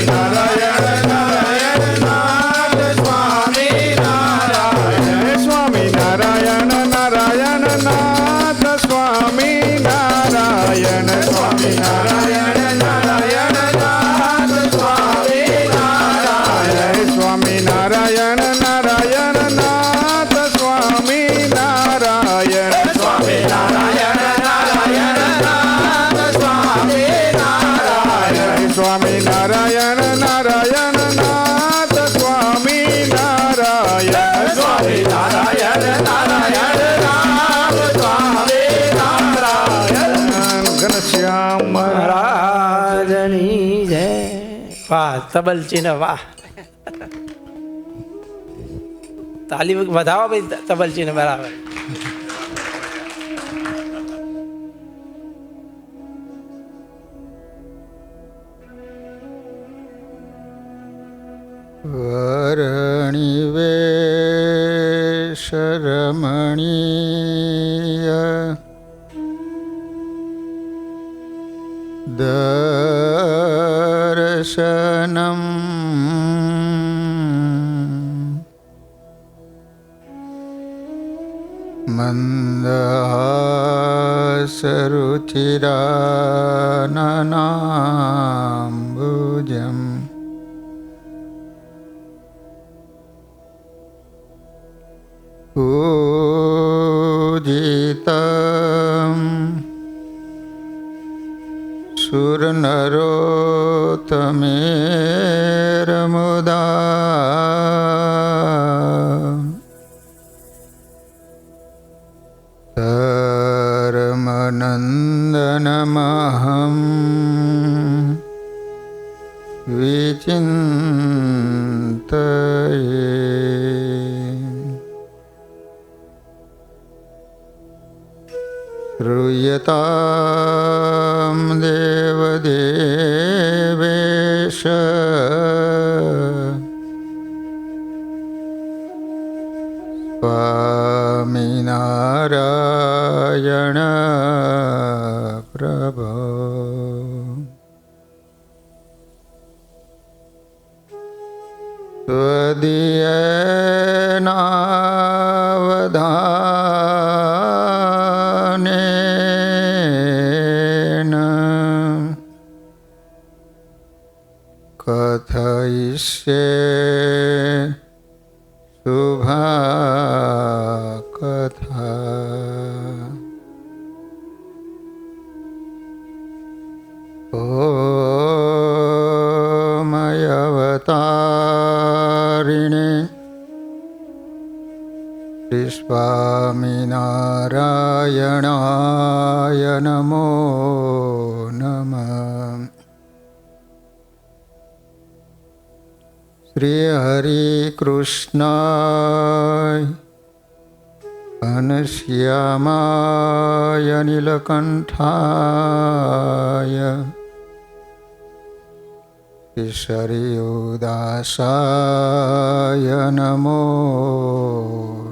નારાયણ નારાયણ નાથ સ્વામી નારાયણ સ્વામી નારાયણ નારાયણ નાથ સ્વામી નારાયણ સ્વામી નારાયણ નારાયણ નાથ સ્વામી નારાયણ સ્વામી નારાયણ નારાયણ નાથ સ્વામી નારાયણ સ્વામી નારાયણ નારાયણ નાથ સ્વામી નારાયણ સ્વામી નારાયણ નારાયણ નાથ સ્વામી નારાયણ સ્વામી નારાયણ નારાયણ નાથ સ્વામી નારાયણ ઘનશ્યામ મહારાજની જય. વાહ તબલચીને વાહ. તાલી વધાવો ભાઈ તબલચીને બરાબર. વરણી વેશ રમણીય દર્શનમ મંદહાસરુચિરાનનાંબુજમ પૂજિતમ સુરનરોત્તમેરમુદા ધર્મનંદનમહં વિચિંતયે શ્રૂયતામ દેવદેવેશ સ્વામિનારાયણ પ્રભો ત્વદીયેનાવધાનેન કથયિષ્યે શુભા કથા. ઓમયવતારિણે શ્રી સ્વામિનારાયણાય નમો નમઃ. શ્રી હરિ કૃષ્ણાય ઘનશ્યામાય નીલકંઠાય કેસરીયુદાસાય નમો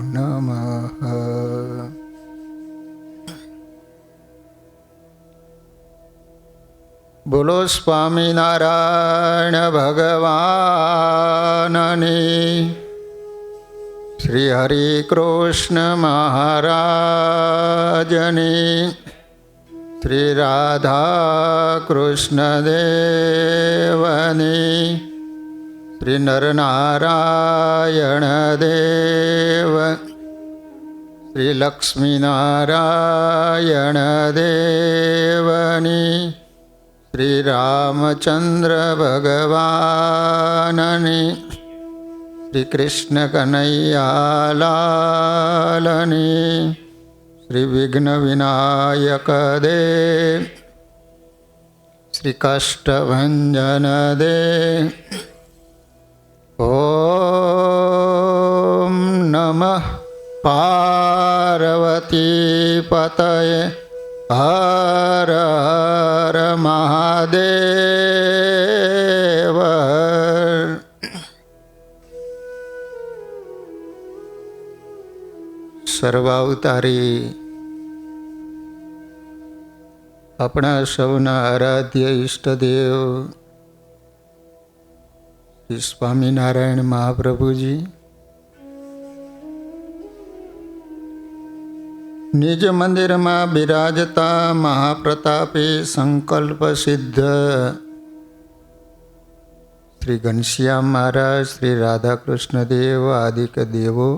નમઃ. બોલો સ્વામિનારાયણ ભગવાનની. શ્રી હરિ કૃષ્ણ મહારાજની. શ્રી રાધા કૃષ્ણ દેવની. શ્રી નરનારાયણ દેવ. શ્રી લક્ષ્મીનારાયણ દેવની. શ્રી રામચંદ્ર ભગવાનની. શ્રી કૃષ્ણ કનૈયાલાલની. શ્રી વિઘ્ન વિનાયક દેવ. શ્રી કાષ્ટભંજન દેવ. ઓમ નમઃ પાર્વતી પતયે હર હર મહાદેવ. સર્વાવતારી આપણા સૌના આરાધ્ય ઈષ્ટદેવ સ્વામિનારાયણ મહાપ્રભુજી નિજ મંદિરમાં બિરાજતા મહાપ્રતાપી સંકલ્પ સિદ્ધ શ્રી ઘનશ્યામ મહારાજ, શ્રી રાધાકૃષ્ણ દેવ આદિક દેવો,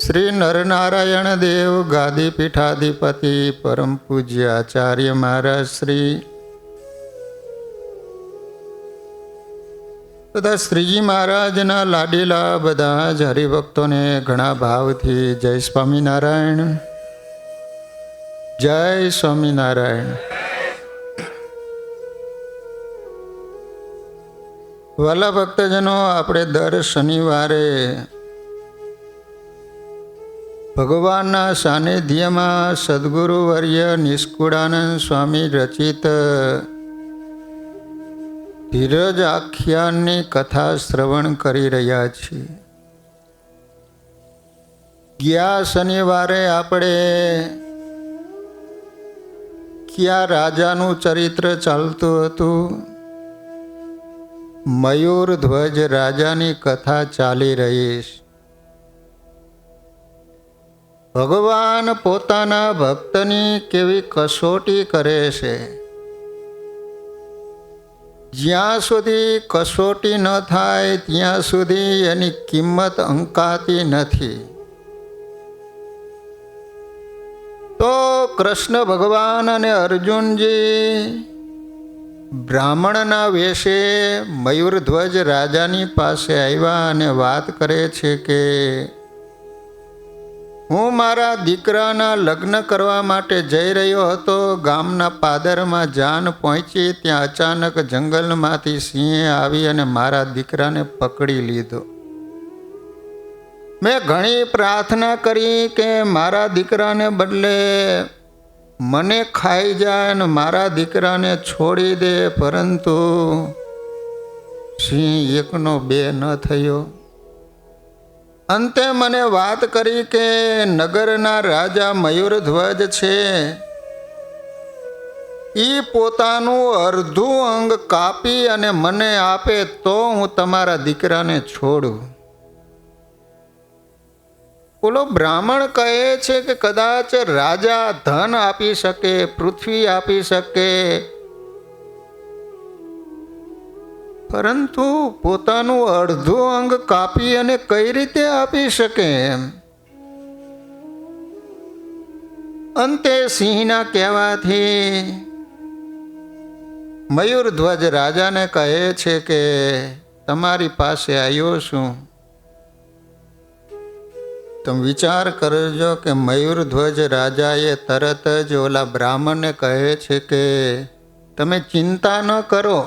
શ્રી નરનારાયણ દેવ ગાદી પીઠાધિપતિ પરમ પૂજ્ય આચાર્ય મહારાજ શ્રી તથા શ્રીજી મહારાજના લાડીલા બધા જ હરિભક્તોને ઘણા ભાવથી જય સ્વામિનારાયણ, જય સ્વામિનારાયણ. વાલા ભક્તજનો, આપણે દર શનિવારે ભગવાનના સાનિધ્યમાં સદગુરુ વર્ય નિષ્કુળાનંદ સ્વામી રચિત ધીરજ આખ્યાનની કથા શ્રવણ કરી રહ્યા છીએ. ગયા શનિવારે આપણે કયા રાજાનું ચરિત્ર ચાલતું હતું? મયુર ધ્વજ રાજાની કથા ચાલી રહી છે. ભગવાન પોતાના ભક્તની કેવી કસોટી કરે છે. જ્યાં સુધી કસોટી ન થાય ત્યાં સુધી એની કિંમત અંકાતી નથી. તો કૃષ્ણ ભગવાન અને અર્જુનજી બ્રાહ્મણના વેશે મયુરધ્વજ રાજાની પાસે આવ્યા અને વાત કરે છે કે હું મારા દીકરાના લગ્ન કરવા માટે જઈ રહ્યો હતો. ગામના પાદરમાં જાન પહોંચી ત્યાં અચાનક જંગલમાંથી સિંહે આવી અને મારા દીકરાને પકડી લીધો. મેં ઘણી પ્રાર્થના કરી કે મારા દીકરાને બદલે મને ખાઈ જાય અને મારા દીકરાને છોડી દે, પરંતુ સિંહ એકનો બે ન થયો. અંતે મને વાત કરી કે નગરના રાજા મયુરધ્વજ છે, એ પોતાનું અડધું અંગ કાપી અને મને આપે તો હું તમારા દીકરાને છોડું. બોલો, બ્રાહ્મણ કહે છે કે કદાચ રાજા ધન આપી શકે, પૃથ્વી આપી શકે, પરંતુ પોતાનું અડધું અંગ કાપી અને કઈ રીતે આપી શકે એમ? અંતે સિંહના કહેવાથી મયુરધ્વજ રાજાને કહે છે કે તમારી પાસે આવ્યો છું. તમે વિચાર કરજો કે મયુરધ્વજ રાજાએ તરત જ ઓલા બ્રાહ્મણને કહે છે કે તમે ચિંતા ન કરો.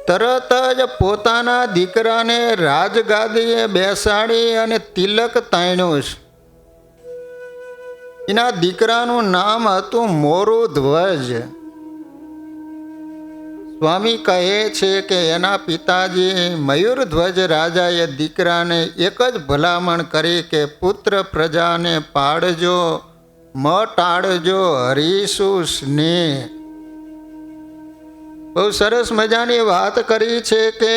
તરત જ પોતાના દીકરાને રાજગાદીએ બેસાડી અને તિલક તાણ્યું છે. એના દીકરાનું નામ હતું મોરુધ્વજ. સ્વામી કહે છે કે એના પિતાજી મયુરધ્વજ રાજાએ દીકરાને એક જ ભલામણ કરી કે પુત્ર પ્રજાને પાળજો, મ ટાળજો હરીશું સ્નેહ. બહુ સરસ મજાની વાત કરી છે કે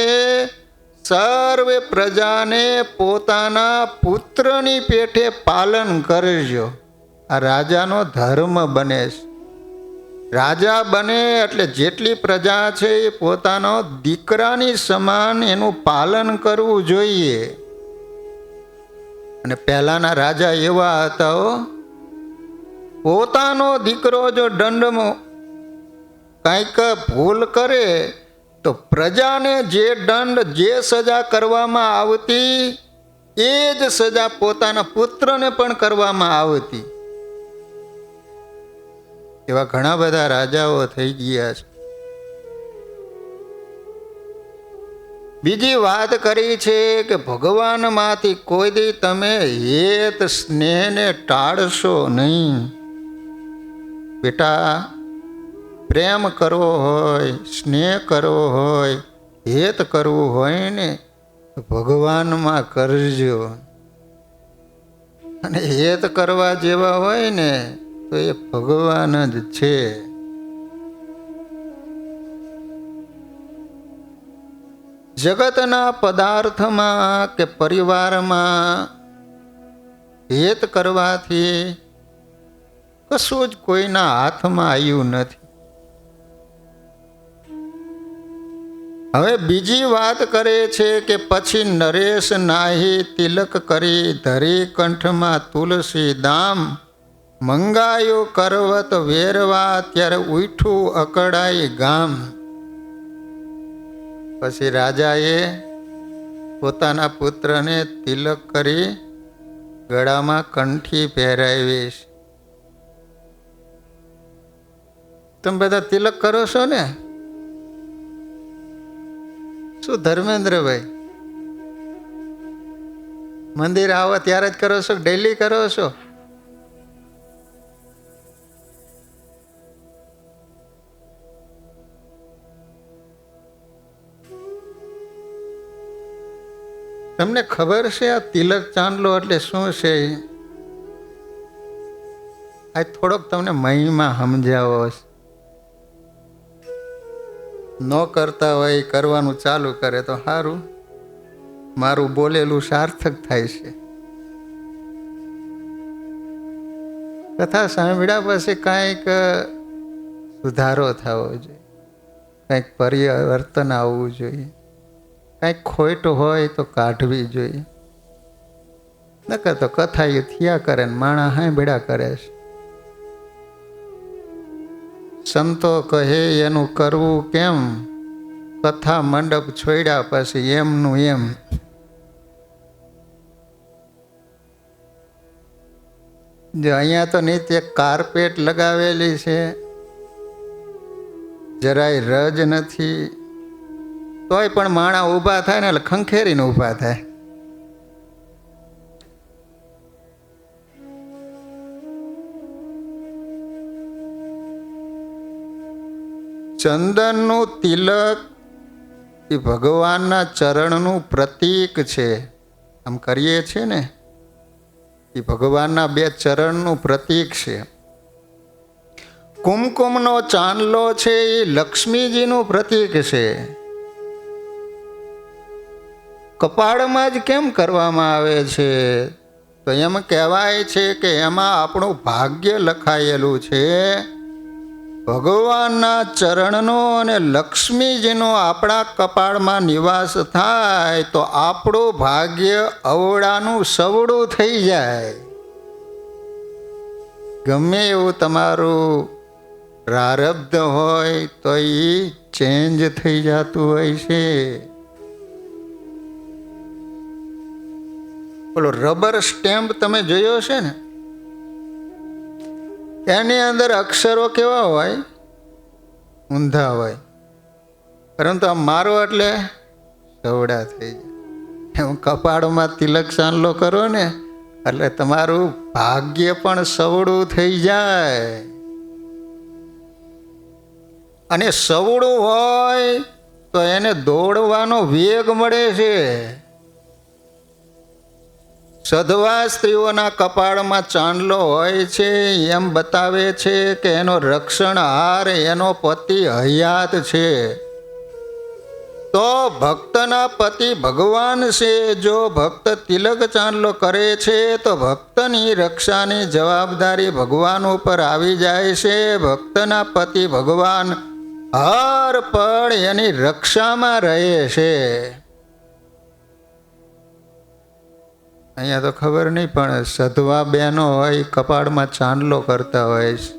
સર્વે પ્રજાને પોતાના પુત્રની પેઠે પાલન કરજો. આ રાજાનો ધર્મ બને છે. રાજા બને એટલે જેટલી પ્રજા છે એ પોતાનો દીકરાની સમાન એનું પાલન કરવું જોઈએ. અને પહેલાના રાજા એવા હતા હો, પોતાનો દીકરો જો દંડમાં કંઈક ભૂલ કરે તો પ્રજાને જે દંડ, જે સજા કરવામાં આવતી એ જ સજા પોતાના પુત્રને પણ કરવામાં આવતી. એવા ઘણા બધા રાજાઓ થઈ ગયા છે. બીજી વાત કરી છે કે ભગવાનમાંથી કોઈ દી તમે હેત સ્નેહને ટાળશો નહીં. બેટા, પ્રેમ કરવો હોય, સ્નેહ કરવો હોય, હેત કરવું હોય ને તો ભગવાનમાં કરજો. અને હેત કરવા જેવા હોય ને તો એ ભગવાન જ છે. જગતના પદાર્થમાં કે પરિવારમાં હેત કરવાથી કશું જ કોઈના હાથમાં આવ્યું નથી. હવે બીજી વાત કરે છે કે પછી નરેશ નાહી તિલક કરી ધરી કંઠમાં તુલસી દામ મંગાયો કરવત વેરવા ત્યારે ઉઠું અકળાઈ ગામ. પછી રાજાએ પોતાના પુત્રને તિલક કરી ગળામાં કંઠી પહેરાવી. તમે બધા તિલક કરો છો ને? શું ધર્મેન્દ્રભાઈ, મંદિર આવો ત્યારે જ કરો છો, ડેલી કરો છો? તમને ખબર છે આ તિલક ચાંદલો એટલે શું છે? આ થોડોક તમને મહિમા સમજાવો. ન કરતા હોય કરવાનું ચાલુ કરે તો સારું, મારું બોલેલું સાર્થક થાય છે. કથા સાંભળ્યા પછી કાંઈક સુધારો થવો જોઈએ, કંઈક પરિવર્તન આવવું જોઈએ, કંઈક ખોટ હોય તો કાઢવી જોઈએ. નકર તો કથા એ થયા કરે ને માણસ સાંભળ્યા કરે છે. સંતો કહે એનું કરવું કેમ, કથા મંડપ છોડ્યા પછી એમનું એમ. જો અહીંયા તો નીચે કાર્પેટ લગાવેલી છે, જરાય રજ નથી, તોય પણ માણા ઊભા થાય ને એટલે ખંખેરીને ઊભા થાય. ચંદનનું તિલક એ ભગવાનના ચરણનું પ્રતીક છે. આમ કરીએ છીએ ને, એ ભગવાનના બે ચરણનું પ્રતીક છે. કુમકુમનો ચાંદલો છે એ લક્ષ્મીજીનું પ્રતીક છે. કપાળમાં જ કેમ કરવામાં આવે છે? તો એમ કહેવાય છે કે એમાં આપણું ભાગ્ય લખાયેલું છે. ભગવાનના ચરણનો અને લક્ષ્મીજીનો આપણા કપાળમાં નિવાસ થાય તો આપણું ભાગ્ય અવળાનું સવડું થઈ જાય. ગમે એવું તમારું પ્રારબ્ધ હોય તો એ ચેન્જ થઈ જતું હોય છે. બોલો, રબર સ્ટેમ્પ તમે જોયો છે ને? એની અંદર અક્ષરો કેવા હોય? ઊંધા હોય, પરંતુ આ મારો એટલે સવડા થઈ જાય. એમ કપાળમાં તિલક ચાંદલો કરો ને એટલે તમારું ભાગ્ય પણ સવડું થઈ જાય. અને સવડું હોય તો એને દોડવાનો વેગ મળે છે. સધવા સ્ત્રીઓના કપાળમાં ચાંદલો હોય છે એમ બતાવે છે કે એનો રક્ષણહાર એનો પતિ હયાત છે. તો ભક્તના પતિ ભગવાન છે. જો ભક્ત તિલક ચાંદલો કરે છે તો ભક્તની રક્ષાની જવાબદારી ભગવાન ઉપર આવી જાય છે. ભક્તના પતિ ભગવાન હર પળ એની રક્ષામાં રહે છે. અહીંયા તો ખબર નહીં, પણ સધવા બહેનો હોય કપાળમાં ચાંદલો કરતા હોય છે.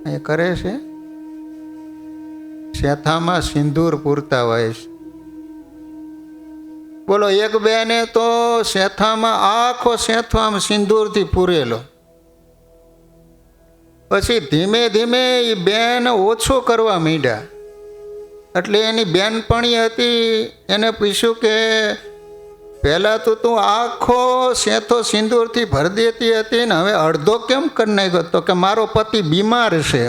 અહીંયા કરે છે, શેથામાં સિંદૂર પૂરતા હોય છે. બોલો, એક બેને તો શેથામાં આખો શેથો આમ સિંદૂરથી પૂરેલો. પછી ધીમે ધીમે એ બેન ઓછો કરવા માંડ્યા. એટલે એની બેનપણી હતી એને પૂછ્યું કે પહેલાં તો તું આખો શેથો સિંદૂરથી ભરી દેતી હતી ને હવે અડધો કેમ કરી નાખ્યો? તો કે મારો પતિ બીમાર છે.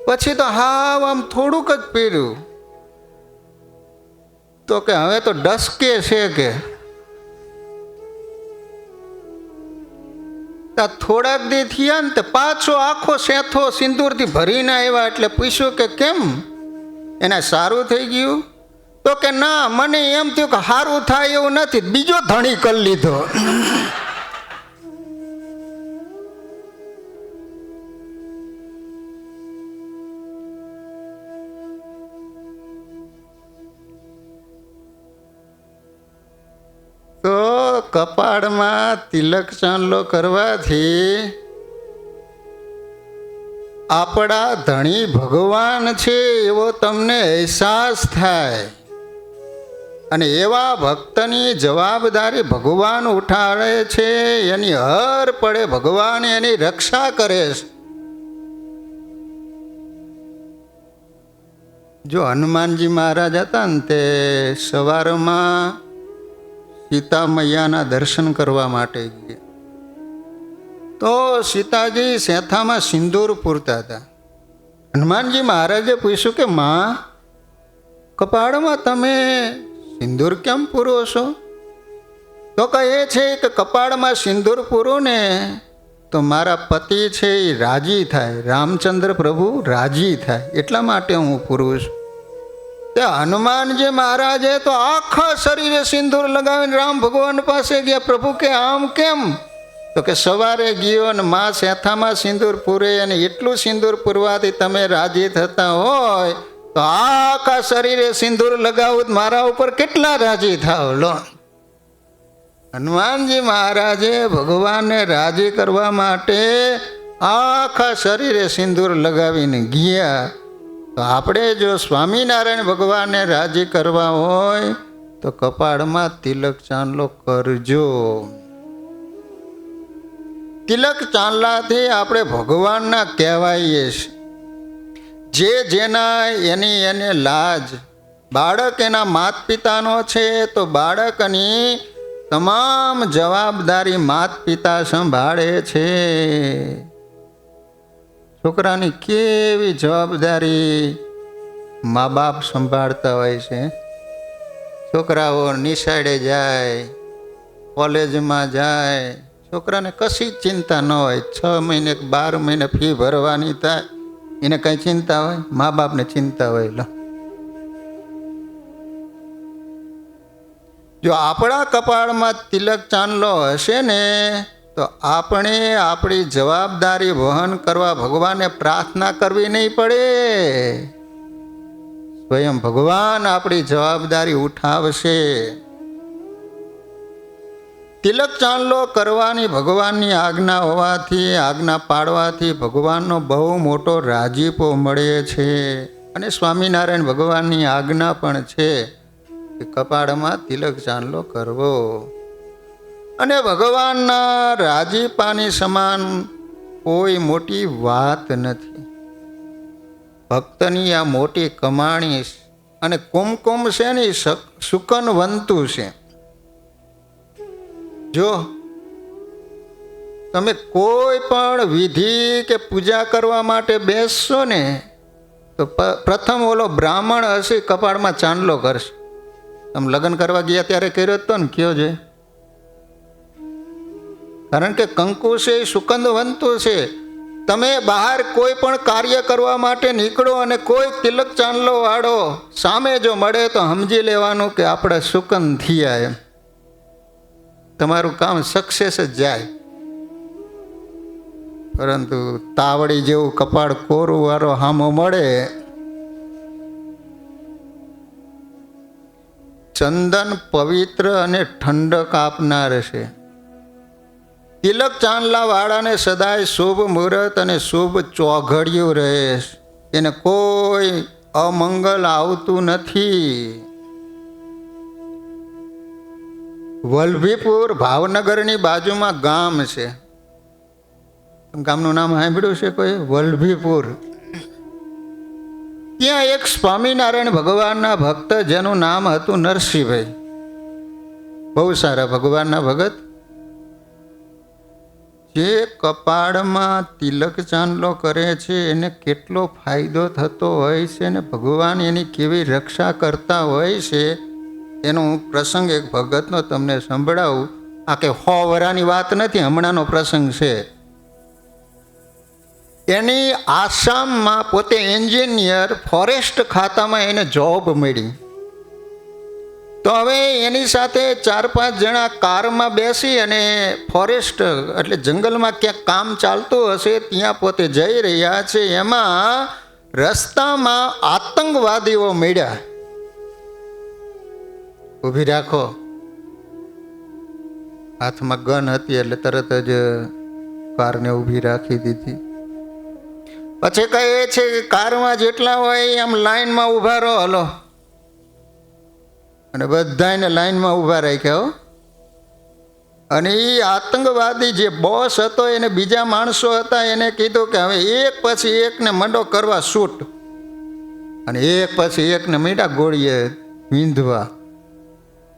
પછી તો હાવ આમ થોડુંક જ પહેર્યું તો કે હવે તો ડસકે છે કે ત્યાં થોડાક દી થયા ને તે પાછો આખો સેથો સિંદૂરથી ભરીને આવ્યા. એટલે પૂછ્યું કે કેમ, એને સારું થઈ ગયું? તો કે ના, મને એમ થયું કે સારું થાય એવું નથી, બીજો ધણી કરી લીધો. તો કપાળમાં તિલક ચાંદલો કરવાથી આપણા ધણી ભગવાન છે એવો તમને અહેસાસ થાય. અને એવા ભક્તની જવાબદારી ભગવાન ઉઠાવે છે. એની હર પડે ભગવાન એની રક્ષા કરે છે. જો હનુમાનજી મહારાજ હતા ને તે સવારમાં સીતા મૈયાના દર્શન કરવા માટે ગયા. તો સીતાજી સેથામાં સિંદૂર પૂરતા હતા. હનુમાનજી મહારાજે પૂછ્યું કે માં, કપાળમાં તમે સિંદૂર કેમ પૂરો છો? તો કહે છે કે કપાળમાં સિંદૂર પૂરું ને તો મારા પતિ છે એ રાજી થાય, રામચંદ્ર પ્રભુ રાજી થાય, એટલા માટે હું પૂરું છું. તે હનુમાનજી મહારાજે તો આખા શરીરે સિંદૂર લગાવીને રામ ભગવાન પાસે ગયા. પ્રભુ કે આમ કેમ? તો કે સવારે ગયો ને મા સેથામાં સિંદૂર પૂરે, અને એટલું સિંદૂર પૂરવાથી તમે રાજી થતા હોય તો આખા શરીરે સિંદૂર લગાવું મારા ઉપર કેટલા રાજી થાવ. લો, હનુમાનજી મહારાજે ભગવાનને રાજી કરવા માટે આખા શરીરે સિંદૂર લગાવીને ગયા. તો આપણે જો સ્વામિનારાયણ ભગવાનને રાજી કરવા હોય તો કપાળમાં તિલક ચાંદલો કરજો. તિલક ચાંદલાથી આપણે ભગવાનના કહેવાઈએ છીએ. જે જેના એની એને લાજ. બાળક એના માત પિતાનો છે તો બાળકની તમામ જવાબદારી માત પિતા સંભાળે છે. છોકરાની કેવી જવાબદારી મા બાપ સંભાળતા હોય છે. છોકરાઓ નિશાળે જાય, કોલેજમાં જાય, છોકરાને કશી ચિંતા ન હોય. 6 મહિને 12 મહિને ફી ભરવાની થાય, એને કઈ ચિંતા હોય? મા બાપને ચિંતા હોય. લો, જો આપણા કપાળમાં તિલક ચાંદલો હશે ને તો આપણે આપણી જવાબદારી વહન કરવા ભગવાનને પ્રાર્થના કરવી નહીં પડે. સ્વયં ભગવાન આપણી જવાબદારી ઉઠાવશે. તિલક ચાંદલો કરવાની ભગવાનની આજ્ઞા હોવાથી, આજ્ઞા પાડવાથી ભગવાનનો બહુ મોટો રાજીપો મળે છે. અને સ્વામિનારાયણ ભગવાનની આજ્ઞા પણ છે કે કપાળમાં તિલક ચાંદલો કરવો. અને ભગવાનના રાજીપાની સમાન કોઈ મોટી વાત નથી. ભક્તની આ મોટી કમાણી છે. અને કુમકુમ છે ને સુકનવંતુ છે. જો તમે કોઈ પણ વિધિ કે પૂજા કરવા માટે બેસશો ને તો પ્રથમ ઓલો બ્રાહ્મણ હશે કપાળમાં ચાંદલો કરશે. તમે લગ્ન કરવા ગયા ત્યારે કર્યો હતો ને? કયો છે? કારણ કે કંકુ છે એ સુગંધવંતુ છે. તમે બહાર કોઈ પણ કાર્ય કરવા માટે નીકળો અને કોઈ તિલક ચાંદલો વાળો સામે જો મળે તો સમજી લેવાનું કે આપણે સુગંધ થયા એમ. તમારું કામ સક્સેસ જ જાય. પરંતુ તાવડી જેવું કપાળ કોરું વાળો હામો મળે. ચંદન પવિત્ર અને ઠંડક આપનાર છે. તિલક ચાંદલા વાળાને સદાય શુભ મુહૂર્ત અને શુભ ચોઘડિયું રહે. એને કોઈ અમંગલ આવતું નથી. વલ્લભીપુર ભાવનગરની બાજુમાં ગામ છે. ગામનું નામ સાંભળ્યું છે કોઈ? વલ્લભીપુર. ત્યાં એક સ્વામિનારાયણ ભગવાનના ભક્ત જેનું નામ હતું નરસિંહભાઈ. બહુ સારા ભગવાનના ભગત. જે કપાળમાં તિલક ચાંદલો કરે છે એને કેટલો ફાયદો થતો હોય છે ને ભગવાન એની કેવી રક્ષા કરતા હોય છે એનો હું પ્રસંગ એક ભગતનો તમને સંભળાવું આ કે 100 વરાની વાત નથી, હમણાંનો પ્રસંગ છે. એની આસામમાં પોતે એન્જિનિયર, ફોરેસ્ટ ખાતામાં એને જોબ મળી. તો હવે એની સાથે 4-5 જણા કારમાં બેસી અને ફોરેસ્ટ એટલે જંગલમાં ક્યાંક કામ ચાલતું હશે ત્યાં પોતે જઈ રહ્યા છે. એમાં રસ્તામાં આતંકવાદીઓ મળ્યા. ઊભી રાખો, હાથમાં ગન હતી એટલે તરત જ કારને ઊભી રાખી દીધી. પછી કહે છે કે કારમાં જેટલા હોય એમ લાઈનમાં ઊભા રહો, હલો. અને બધાને લાઈનમાં ઊભા રાખ્યા. અને એ આતંકવાદી જે બોસ હતો એને બીજા માણસો હતા એને કીધું કે હવે એક પછી એકને મંડો કરવા શૂટ. અને એક પછી એકને મીઠા ગોળીએ વીંધવા.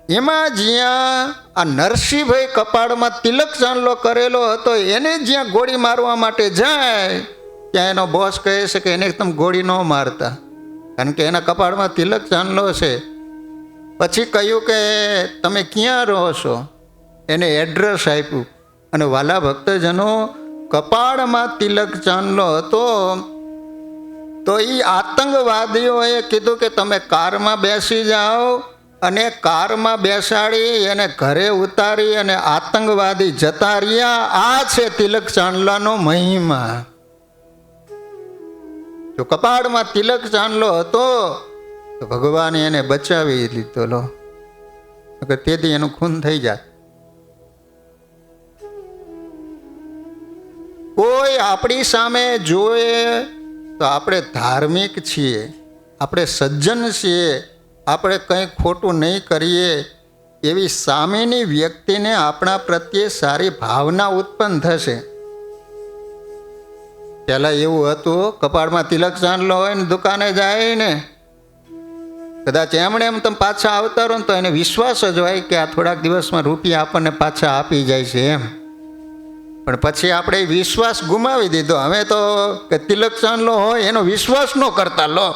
એમાં જ્યાં આ નરસિંહભાઈ કપાળમાં તિલક ચાંદલો કરેલો હતો એને જ્યાં ગોળી મારવા માટે જાય ત્યાં એનો બોસ કહે છે કે એને તમે ગોળી ન મારતા, કારણ કે એના કપાળમાં તિલક ચાંદલો છે. પછી કહ્યું કે તમે ક્યાં રહો છો, એને એડ્રેસ આપ્યું. અને વાલા ભક્તજનો, કપાળમાં તિલક ચાંદલો હતો તો એ આતંકવાદીઓએ કીધું કે તમે કારમાં બેસી જાઓ, અને કારમાં બેસાડી એને ઘરે ઉતારી અને આતંકવાદી જતા રહ્યા. આ છે તિલક ચાંદલાનો મહિમા. જો કપાળમાં તિલક ચાંદલો હતો તો ભગવાને એને બચાવી લીધો. લો, તેથી એનું ખૂન થઈ જાય. કોઈ આપણી સામે જોવે તો આપણે ધાર્મિક છીએ, આપણે સજ્જન છીએ, આપણે કંઈ ખોટું નહીં કરીએ એવી સામેની વ્યક્તિને આપણા પ્રત્યે સારી ભાવના ઉત્પન્ન થશે. પહેલાં એવું હતું, કપાળમાં તિલક ચાંદલો હોય ને દુકાને જાય ને, કદાચ એમણે એમ તમે પાછા આવતા રહો ને તો એને વિશ્વાસ જ હોય કે આ થોડાક દિવસમાં રૂપિયા આપણને પાછા આપી જાય છે એમ. પણ પછી આપણે વિશ્વાસ ગુમાવી દીધો. હવે તો કે તિલક ચાંદલો હોય એનો વિશ્વાસ ન કરતા. લો,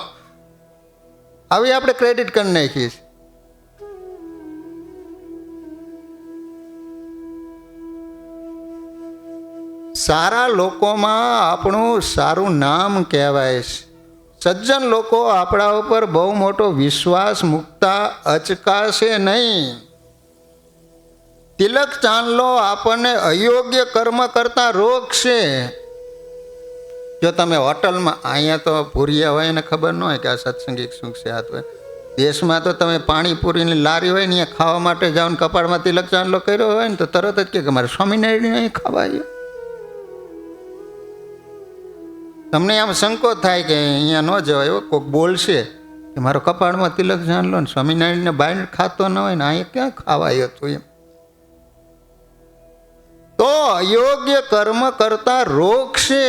આવી આપણે ક્રેડિટ કરી નાખીએ. સારા લોકોમાં આપણું સારું નામ કહેવાય છે. સજ્જન લોકો આપણા ઉપર બહુ મોટો વિશ્વાસ મૂકતા અચકાશે નહીં. તિલક ચાંદલો આપણને અયોગ્ય કર્મ કરતા રોકશે. જો તમે હોટલમાં, અહીંયા તો ભૂરિયા હોય ને ખબર ન હોય કે આ સત્સંગિક શું છે આ હોય. દેશમાં તો તમે પાણીપુરીની લારી હોય ને અહીંયા ખાવા માટે જાઓ ને કપાળમાં તિલક ચાંદલો કર્યો હોય ને તો તરત જ કે મારે સ્વામિનારાયણ અહીં ખાવા આવ્યો. તમને આમ સંકોચ થાય કે અહીંયા ન જવાય. એવો કોઈક બોલશે કે મારો કપાળમાં તિલક ચાંદલો ને સ્વામિનારાયણને બહાર ખાતો ન હોય ને અહીંયા ક્યાં ખાવા આવ્યો હતું એમ. તો અયોગ્ય કર્મ કરતા રોકશે.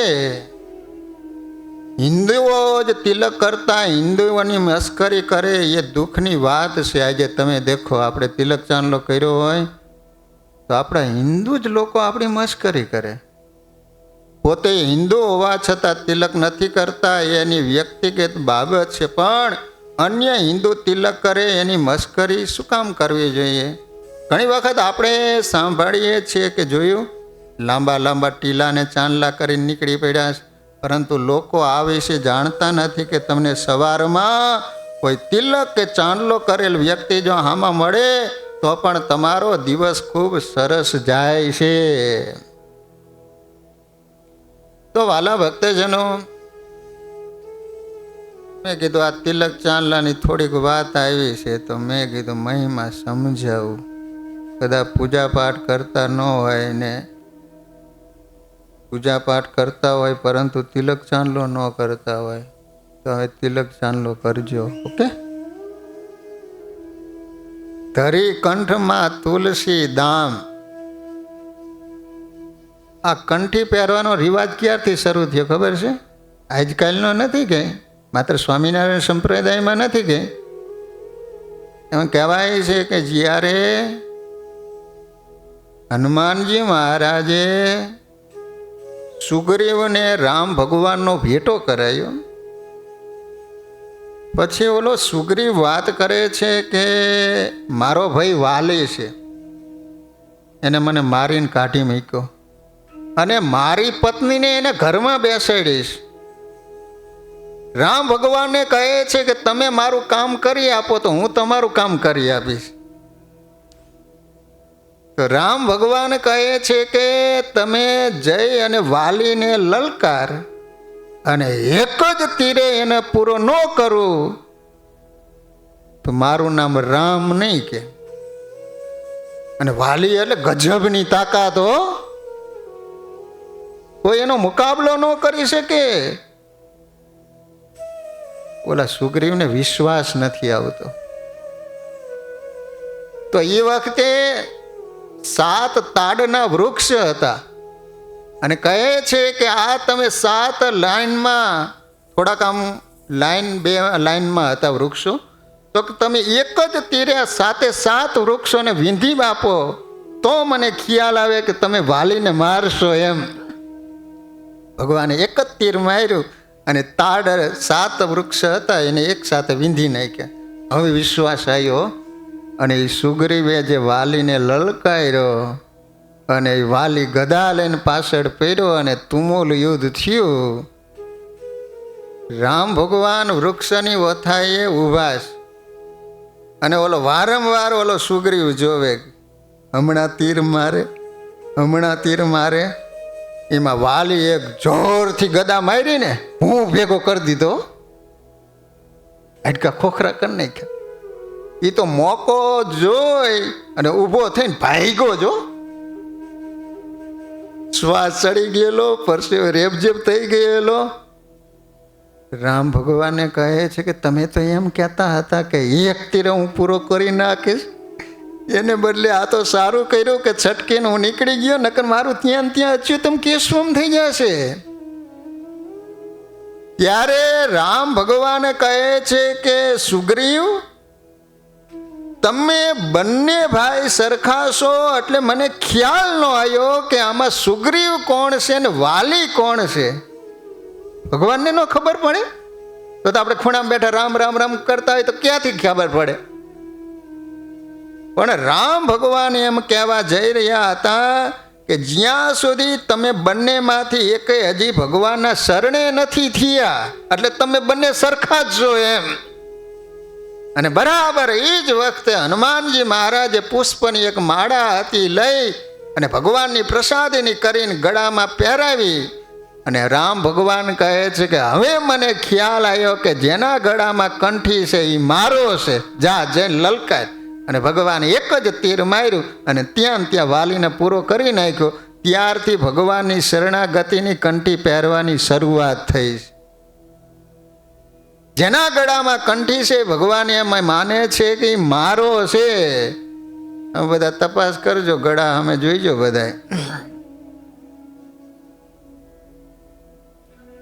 હિન્દુઓ જ તિલક કરતા હિન્દુઓની મસ્કરી કરે એ દુઃખની વાત છે. આજે તમે દેખો, આપણે તિલક ચાંદલો કર્યો હોય તો આપણા હિન્દુ જ લોકો આપણી મસ્કરી કરે. પોતે હિન્દુ હોવા છતાં તિલક નથી કરતા એની વ્યક્તિગત બાબત છે, પણ અન્ય હિન્દુ તિલક કરે એની મસ્કરી શું કામ કરવી જોઈએ? ઘણી વખત આપણે સાંભળીએ છીએ કે જોયું, લાંબા લાંબા ટીલાને ચાંદલા કરીને નીકળી પડ્યા છે, પરંતુ લોકો આ વિશે જાણતા નથી કે તમને સવારમાં કોઈ તિલક કે ચાંદલો કરેલ વ્યક્તિ જો આમાં મળે તો પણ તમારો દિવસ ખૂબ સરસ જાય છે. તો વાલા ભક્તજનો, મેં કીધું આ તિલક ચાંદલાની થોડીક વાત આવી છે તો મેં કીધું મહિમા સમજાવું. કદાચ પૂજા પાઠ કરતા ન હોય ને પૂજા પાઠ કરતા હોય પરંતુ તિલક ચાંદલો ન કરતા હોય તો હવે તિલક ચાંદલો કરજો. ઓકે. ધરી કંઠમાં તુલસી દામ. આ કંઠી પહેરવાનો રિવાજ ક્યારથી શરૂ થયો ખબર છે? આજકાલનો નથી કે, માત્ર સ્વામિનારાયણ સંપ્રદાયમાં નથી કે. એમાં કહેવાય છે કે જ્યારે હનુમાનજી મહારાજે સુગ્રીવને રામ ભગવાનનો ભેટો કરાયો, પછી ઓલો સુગ્રીવ વાત કરે છે કે મારો ભાઈ વાલી છે એને મને મારીને કાઢી મૂક્યો અને મારી પત્નીને એને ઘરમાં બેસાડીશ. રામ ભગવાનને કહે છે કે તમે મારું કામ કરી આપો તો હું તમારું કામ કરી આપીશ. તો રામ ભગવાન કહે છે કે તમે જઈ અને વાલીને લલકાર અને એક જ તીરે એને પૂરો ન કરું તો મારું નામ રામ નહીં કે. અને વાલી એટલે ગજબની તાકાત હો, કોઈ એનો મુકાબલો ન કરી શકે. ઓલા સુગ્રીવને વિશ્વાસ નથી આવતો. તો એ વખતે 7 તાડના વૃક્ષ હતા અને કહે છે કે આ તમે 7 લાઈનમાં, થોડાક આમ લાઈન 2 લાઈનમાં હતા વૃક્ષો, તો તમે એક જ તીરે 7 વૃક્ષોને વીંધી આપો તો મને ખ્યાલ આવે કે તમે વાલીને મારશો એમ. ભગવાને એક જ તીર માર્યું અને તાડ 7 વૃક્ષ હતા એને એક સાથે વીંધી નાખ્યા. હવે વિશ્વાસ આવ્યો અને એ સુગ્રીવે જે વાલીને લલકાર્યો અને એ વાલી ગદા લઈને પાછળ પહેર્યો અને તુમુલ યુદ્ધ થયું. રામ ભગવાન વૃક્ષની વથાએ ઊભા છે અને ઓલો વારંવાર ઓલો સુગ્રીવ જોવે હમણાં તીર મારે, હમણાં તીર મારે. એમાં વાલી એક જોરથી ગદા મારીને હું ભેગો કરી દીધો, હાડકા ખોખરા કરી નાખ્યા. એ તો મોકો જોઈ અને ઊભો થઈને ભાગ્યો જો. શ્વાસ ચડી ગયેલો, પરસેવો રેબઝેબ થઈ ગયેલો. રામ ભગવાને કહે છે કે તમે તો એમ કહેતા હતા કે એક તીરે હું પૂરો કરી નાખીશ, એને બદલે આ તો સારું કર્યું કે છટકીને હું નીકળી ગયો, નકર મારું ત્યાં અચ્યુતમ કેશવમ થઈ જશે. ત્યારે રામ ભગવાન કહે છે કે સુગ્રીવ તમે બંને ભાઈ સરખા છો એટલે મને ખ્યાલ ન આવ્યો કે આમાં સુગ્રીવ કોણ છે ને વાલી કોણ છે. ભગવાનને ન ખબર પડે તો આપણે ખૂણામાં બેઠા રામ રામ રામ કરતા હોય તો ક્યાંથી ખબર પડે. પણ રામ ભગવાન એમ કહેવા જઈ રહ્યા હતા કે જ્યાં સુધી તમે બંનેમાંથી એકે હજી ભગવાનના શરણે નથી થયા એટલે તમે બંને સરખા જ છો એમ. અને બરાબર એ જ વખતે હનુમાનજી મહારાજે પુષ્પની એક માળા હતી લઈ અને ભગવાનની પ્રસાદીની કરીને ગળામાં પહેરાવી. અને રામ ભગવાન કહે છે કે હવે મને ખ્યાલ આવ્યો કે જેના ગળામાં કંઠી છે એ મારો છે, જા જઈને લલકાર. અને ભગવાને એક જ તીર માર્યું અને ત્યાં વાલીને પૂરો કરી નાખ્યો. ત્યારથી ભગવાનની શરણાગતિની કંઠી પહેરવાની શરૂઆત થઈ. જેના ગળામાં કંઠી છે ભગવાન એમ માને છે કે મારો છે. બધા તપાસ કરજો, ગળા અમે જોઈજો બધા.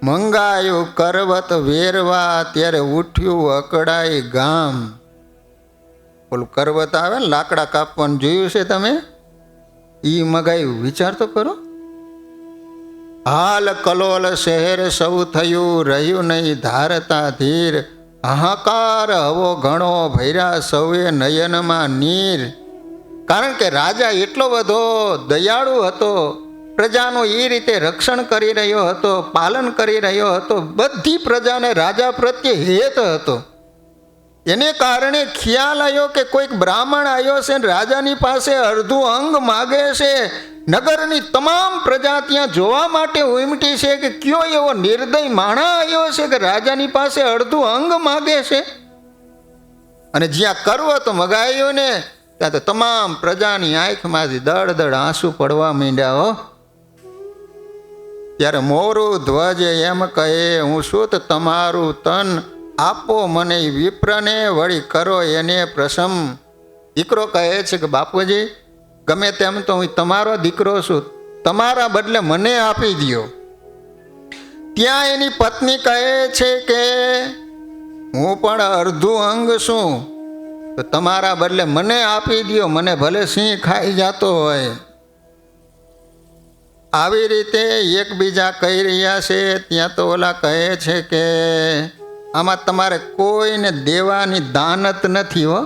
મંગાયું કરવત વેરવા ત્યારે ઉઠ્યું અકડાઈ ગામ. ઓલું કરવત આવે ને લાકડા કાપવાનું જોયું છે તમે? ઈ મગાયું, વિચાર તો કરો. હાલ કલોલ શહેર સૌ થયું, રહ્યું નહીં ધારતા ધીર. હાહાકાર હવો ઘણો ભૈરા સૌએ નયનમાં નીર. કારણ કે રાજા એટલો બધો દયાળુ હતો, પ્રજાનું એ રીતે રક્ષણ કરી રહ્યો હતો, પાલન કરી રહ્યો હતો, બધી પ્રજાને રાજા પ્રત્યે હેત હતો. એને કારણે ખ્યાલ આવ્યો કે કોઈક બ્રાહ્મણ આવ્યો છે, રાજાની પાસે અડધું અંગ માગે છે. નગરની તમામ પ્રજા ત્યાં જોવા માટે ઉમટી છે કે કયો એવો નિર્દય માણા આવ્યો છે કે રાજાની પાસે અડધું અંગ માગે છે. અને જ્યાં કરવત મગાયો ને ત્યાં તો તમામ પ્રજાની આંખમાંથી દળ દળ આંસુ પડવા માંડ્યા હો. ત્યારે મોરું ધ્વજ એમ કહે હું શું તો તમારું તન આપો મને વિપ્રને વળી કરો એને પ્રસમ. દીકરો કહે છે કે બાપુજી ગમે તેમ તો હું તમારો દીકરો છું, તમારા બદલે મને આપી દો. ત્યાં એની પત્ની કહે છે કે હું પણ અડધું અંગ છું તો તમારા બદલે મને આપી દો, મને ભલે સિંહ ખાઈ જતો હોય. આવી રીતે એકબીજા કહી રહ્યા છે. ત્યાં તો ઓલા કહે છે કે આમાં તમારે કોઈને દેવાની દાનત નથી હો,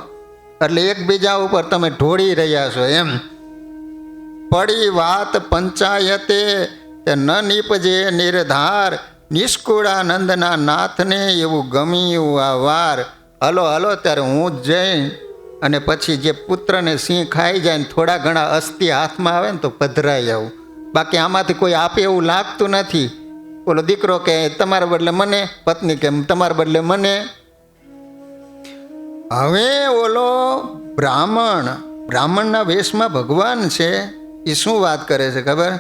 એટલે એકબીજા ઉપર તમે ઢોળી રહ્યા છો એમ. પડી વાત પંચાયતે તે ન નીપજે નિર્ધાર નિષ્કુળાનંદના નાથને એવું ગમ્યું આ વાર. હલો હલો ત્યારે હું જ જઈ અને પછી જે પુત્રને સિંહ ખાઈ જાય ને થોડા ઘણા અસ્થિ હાથમાં આવે ને તો પધરાઈ આવું. બાકી આમાંથી કોઈ આપે એવું લાગતું નથી. ઓલો દીકરો કે તમારા બદલે મને, પત્ની કે તમારા બદલે મને. હવે ઓલો બ્રાહ્મણના વેશમાં ભગવાન છે એ શું વાત કરે છે ખબર?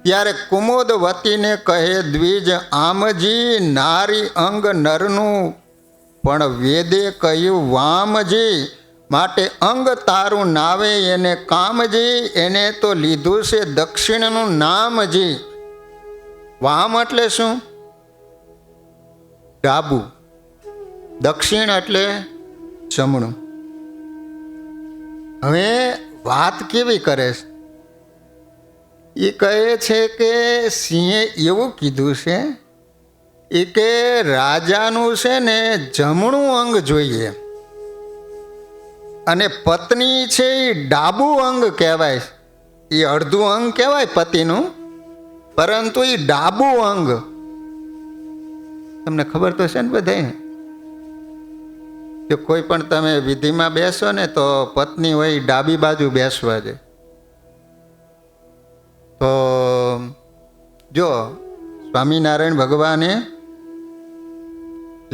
ત્યારે કુમોદવતીને કહે દ્વિજ આમજી નારી અંગ નરનું પણ વેદે કહ્યું વામજી માટે અંગ તારું નાવે એને કામજી એને તો લીધું છે દક્ષિણનું નામજી. વામ એટલે શું? ડાબું. દક્ષિણ એટલે જમણું. હવે વાત કેવી કરે છે? એ કહે છે કે સિંહે એવું કીધું છે એ કે રાજાનું છે ને જમણું અંગ જોઈએ અને પત્ની છે એ ડાબું અંગ કહેવાય. એ અડધું અંગ કહેવાય પતિનું, પરંતુ એ ડાબું અંગ. તમને ખબર તો છે ને બધાને કે કોઈ પણ તમે વિધિમાં બેસો ને તો પત્ની હોય ડાબી બાજુ બેસવા જાય. તો જો સ્વામિનારાયણ ભગવાને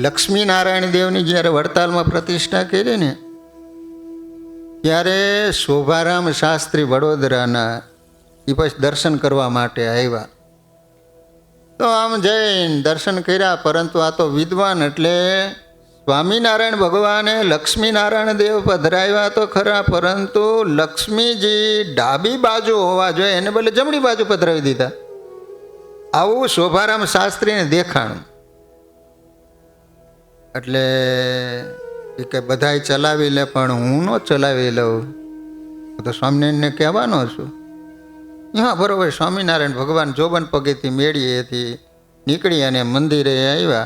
લક્ષ્મીનારાયણ દેવની જ્યારે વડતાલમાં પ્રતિષ્ઠા કરી ને ત્યારે શોભારામ શાસ્ત્રી વડોદરાના એ પછી દર્શન કરવા માટે આવ્યા. તો આમ જઈને દર્શન કર્યા, પરંતુ આ તો વિદ્વાન એટલે સ્વામિનારાયણ ભગવાને લક્ષ્મીનારાયણ દેવ પધરાવ્યા તો ખરા, પરંતુ લક્ષ્મીજી ડાબી બાજુ હોવા જોઈએ એને બદલે જમણી બાજુ પધરાવી દીધા. આવું શોભારામ શાસ્ત્રીને દેખાણું. એટલે એ કે બધાય ચલાવી લે પણ હું ન ચલાવી લઉં, તો સ્વામિનારાયણને કહેવાનો છું. હા બરોબર. સ્વામિનારાયણ ભગવાન જોબન પગેથી મેળીએથી નીકળી અને મંદિરે આવ્યા.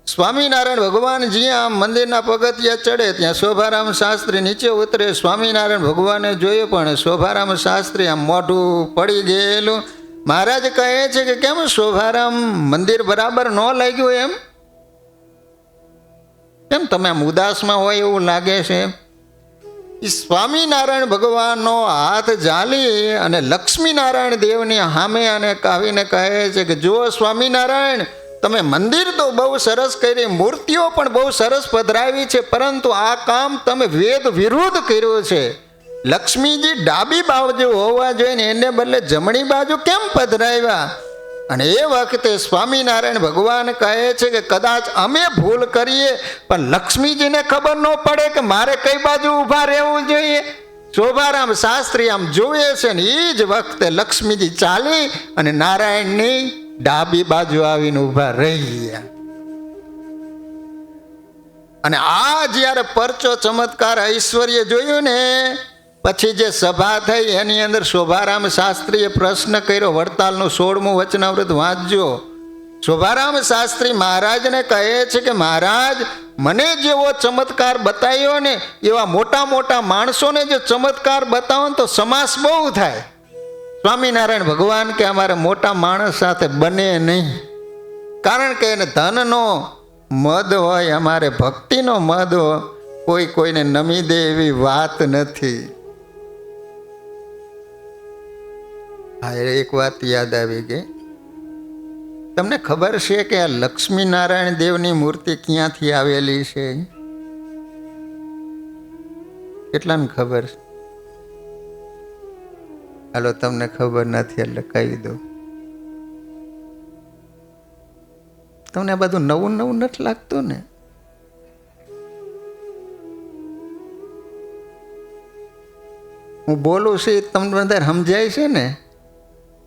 સ્વામિનારાયણ ભગવાન જ્યાં મંદિરના પગથિયા ચડે ત્યાં શોભારામ શાસ્ત્રી નીચે ઉતરે. સ્વામિનારાયણ ભગવાને જોયું પણ શોભારામ શાસ્ત્રી આમ મોઢું પડી ગયેલું. મહારાજ કહે છે કે કેમ શોભારામ મંદિર બરાબર ન લાગ્યું એમ? કેમ તમે આમ ઉદાસમાં હોય એવું લાગે છે? સ્વામિનારાયણ ભગવાનનો હાથ ઝાલી અને લક્ષ્મીનારાયણ દેવની સામે અને કાવીને કહે છે કે જુઓ સ્વામિનારાયણ, તમે મંદિર તો બહુ સરસ કરી, મૂર્તિઓ પણ બહુ સરસ પધરાવી છે, પરંતુ આ કામ તમે વેદ વિરુદ્ધ કર્યું છે. લક્ષ્મીજી ડાબી બાજુ હોવા જોઈએ ને એને બદલે જમણી બાજુ કેમ પધરાવ્યા? અને એ વખતે સ્વામિનારાયણ ભગવાન કહે છે કે કદાચ અમે ભૂલ કરીએ પણ લક્ષ્મીજીને ખબર ન પડે કે મારે કઈ બાજુ ઊભા રહેવું જોઈએ. શોભારામ શાસ્ત્રી આમ જોવે છે ને એ જ વખતે લક્ષ્મીજી ચાલી અને નારાયણની ડાબી બાજુ આવીને ઊભા રહી ગયા. અને આ જ્યારે પરચો ચમત્કાર ઐશ્વર્ય જોયું ને પછી જે સભા થઈ એની અંદર શોભારામ શાસ્ત્રીએ પ્રશ્ન કર્યો. વડતાલનું 16મું વચનામૃત વાંચજો. શોભારામ શાસ્ત્રી મહારાજને કહે છે કે મહારાજ, મને જેવો ચમત્કાર બતાવ્યો ને એવા મોટા મોટા માણસોને જે ચમત્કાર બતાવો ને તો સમાસ બહુ થાય. સ્વામિનારાયણ ભગવાન કે અમારે મોટા માણસ સાથે બને નહીં, કારણ કે એને ધનનો મદ હોય, અમારે ભક્તિનો મદ હોય, કોઈને નમી દે એવી વાત નથી. હા, એક વાત યાદ આવી ગઈ. તમને ખબર છે કે આ લક્ષ્મીનારાયણ દેવની મૂર્તિ ક્યાંથી આવેલી છે? કેટલાને ખબર છે? હાલો, તમને ખબર નથી એટલે કહી દઉં. તમને આ બધું નવું નવું નથી લાગતું ને? હું બોલું છું તમને બધા સમજાય છે ને?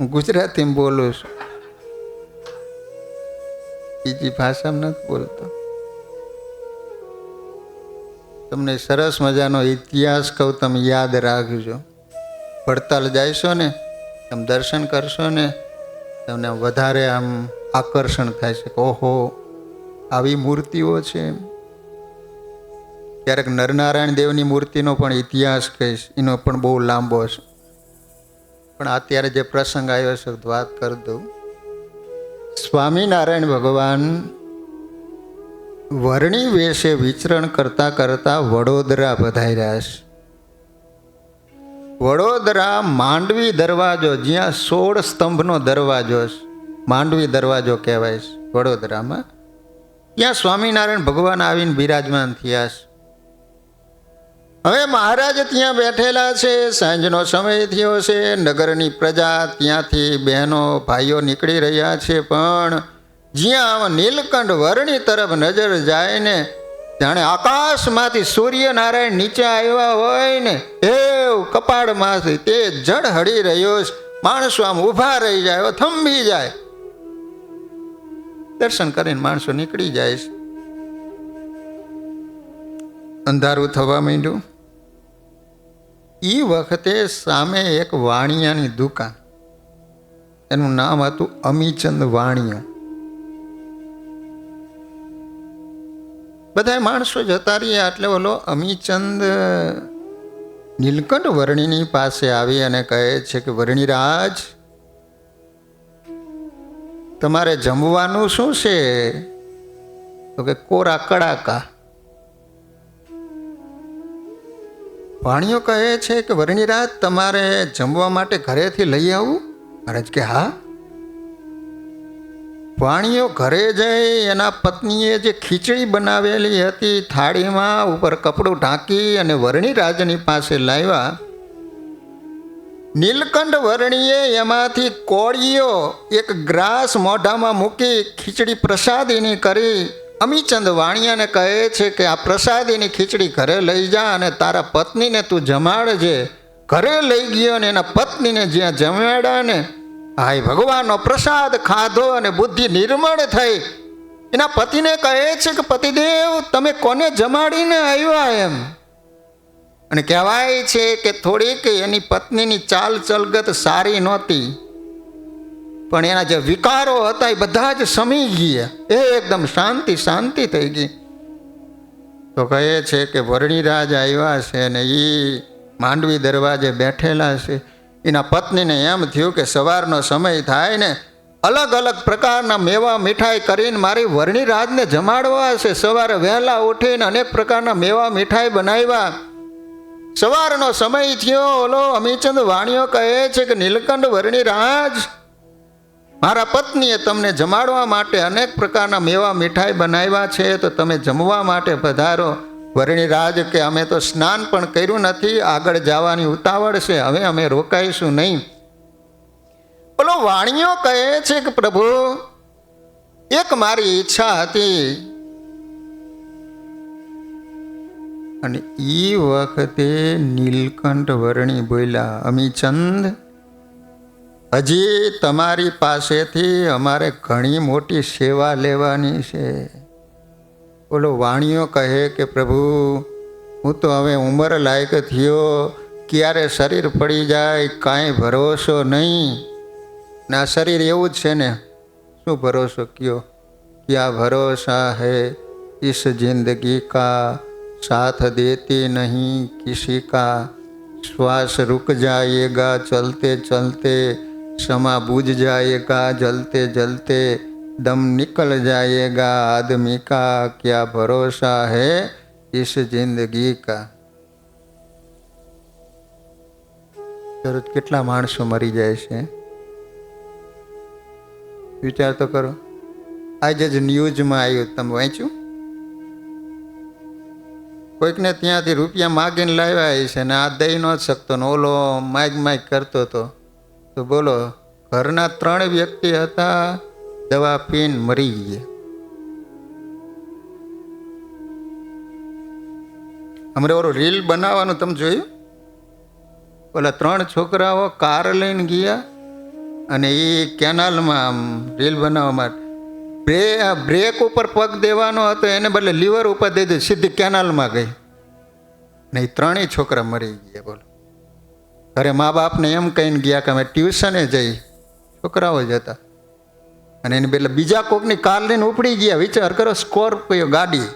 હું ગુજરાતીમાં બોલું છું, બીજી ભાષામાં નથી બોલતો. તમને સરસ મજાનો ઇતિહાસ કહું, તમે યાદ રાખજો. વડતાલ જઈશો ને, તમે દર્શન કરશો ને, તમને વધારે આમ આકર્ષણ થાય છે કે ઓહો આવી મૂર્તિઓ છે. ક્યારેક નરનારાયણ દેવની મૂર્તિનો પણ ઇતિહાસ કહીશ, એનો પણ બહુ લાંબો છે. પણ અત્યારે જે પ્રસંગ આવ્યો છે તો વાત કરી દઉં. સ્વામિનારાયણ ભગવાન વર્ણી વેશે વિચરણ કરતા કરતા વડોદરા પધાર્યા છે. વડોદરા માંડવી દરવાજો, જ્યાં 16 સ્તંભનો દરવાજો છે, માંડવી દરવાજો કહેવાય છે વડોદરામાં, ત્યાં સ્વામિનારાયણ ભગવાન આવીને બિરાજમાન થયા છે. હવે મહારાજ ત્યાં બેઠેલા છે, સાંજનો સમય થયો છે, નગરની પ્રજા ત્યાંથી બહેનો ભાઈઓ નીકળી રહ્યા છે, પણ જ્યાં નીલકંઠ વર્ણી તરફ નજર જાય ને જાણે આકાશમાંથી સૂર્યનારાયણ નીચે આવ્યા હોય ને એવું કપાળમાંથી તે જળ હળી રહ્યો છે. માણસો આમ ઊભા રહી જાય, થંભી જાય. દર્શન કરીને માણસો નીકળી જાય છે. અંધારું થવા માંડ્યું. એ વખતે સામે એક વાણિયાની દુકાન, એનું નામ હતું અમીચંદ વાણિયા. બધા માણસો જતા રહ્યા એટલે ઓલો અમીચંદ નીલકંઠ વર્ણીની પાસે આવી અને કહે છે કે વર્ણિરાજ, તમારે જમવાનું શું છે? તો કે કોરા કડાકા. વાણિયો કહે છે કે વર્ણિરાજ, તમારે જમવા માટે ઘરેથી લઈ આવું? મહારાજ કે હા. વાણિયો ઘરે જઈ એના પત્નીએ જે ખીચડી બનાવેલી હતી થાળીમાં ઉપર કપડું ઢાંકી અને વર્ણિરાજની પાસે લાવ્યા. નીલકંઠ વર્ણીએ એમાંથી કોળીઓ એક ગ્રાસ મોઢામાં મૂકી ખીચડી પ્રસાદીની કરી અમીચંદ વાણિયાને કહે છે કે આ પ્રસાદીની ખીચડી ઘરે લઈ જા અને તારા પત્નીને તું જમાડજે. ઘરે લઈ ગયો ને એના પત્નીને જ્યાં જમાડ્યા ને, હાય ભગવાનનો પ્રસાદ ખાધો અને બુદ્ધિ નિર્મળ થઈ. એના પતિને કહે છે કે પતિદેવ, તમે કોને જમાડીને આવ્યા એમ? અને કહેવાય છે કે થોડીક એની પત્નીની ચાલ ચલગત સારી નહોતી, પણ એના જે વિકારો હતા એ બધા જ સમી ગયા, એકદમ શાંતિ થઈ ગઈ. તો કહે છે કે વર્ણિરાજ આવ્યા છે ને એ માંડવી દરવાજે બેઠેલા છે. એના પત્નીને એમ થયું કે સવારનો સમય થાય ને અલગ અલગ પ્રકારના મેવા મીઠાઈ કરીને મારી વર્ણિરાજને જમાડવા છે. સવારે વહેલા ઉઠીને અનેક પ્રકારના મેવા મીઠાઈ બનાવ્યા. સવારનો સમય થયો. ઓલો અમીચંદ વાણિયો કહે છે કે નીલકંઠ વર્ણિરાજ, મારા પત્નીએ તમને જમાડવા માટે અનેક પ્રકારના મેવા મીઠાઈ બનાવ્યા છે, તો તમે જમવા માટે પધારો. વર્ણિરાજ કે અમે તો સ્નાન પણ કર્યું નથી, આગળ જવાની ઉતાવળ છે, હવે અમે રોકાઈશું નહીં. બોલો વાણિયો કહે છે કે પ્રભુ, એક મારી ઈચ્છા હતી. અને એ વખતે નીલકંઠ વર્ણી બોલ્યા, અમીચંદ, હજી તમારી પાસેથી અમારે ઘણી મોટી સેવા લેવાની છે. બોલો વાણિયો કહે કે પ્રભુ, હું તો હવે ઉંમર લાયક થયો, ક્યારે શરીર પડી જાય કાંઈ ભરોસો નહીં. ને આ શરીર એવું જ છે ને, શું ભરોસો કયો? ક્યા ભરોસા હૈ ઇસ જિંદગી કા, સાથ દેતી નહીં કિસી કા. શ્વાસ रुक जाएगा चलते चलते, समा बुझ जाएगा जलते जलते, दम निकल जाएगा आदमी का, क्या भरोसा है इस जिंदगी का. દરરોજ કેટલા માણસો મરી જાય છે, વિચાર તો કરો. આજે જ ન્યૂઝમાં આવ્યું, તમે વાંચ્યું? કોઈકને ત્યાંથી રૂપિયા માગીને લાવ્યા છે ને આ દઈ ન શકતો ને ઓલો માગ કરતો હતો. તો બોલો, ઘરના 3 વ્યક્તિ હતા, દવા પીને મરી ગયા. અમારે ઓલો રીલ બનાવવાનું તમે જોયું? ઓલા 3 છોકરાઓ કાર લઈને ગયા અને એ કેનાલમાં આમ રીલ બનાવવા માટે બ્રેક ઉપર પગ દેવાનો હતો, એને બદલે લીવર ઉપર દઈ દીધું, સીધી કેનાલમાં ગઈ. ને એ 3 છોકરા મરી ગયા. બોલો, ઘરે મા બાપને એમ કહીને ગયા કે અમે ટ્યુશને જઈ, છોકરાઓ જ હતા, અને એની બદલે બીજા કોકની કાર લઈને ઉપડી ગયા. વિચાર કરો, સ્કોર્પિયો ગાડી.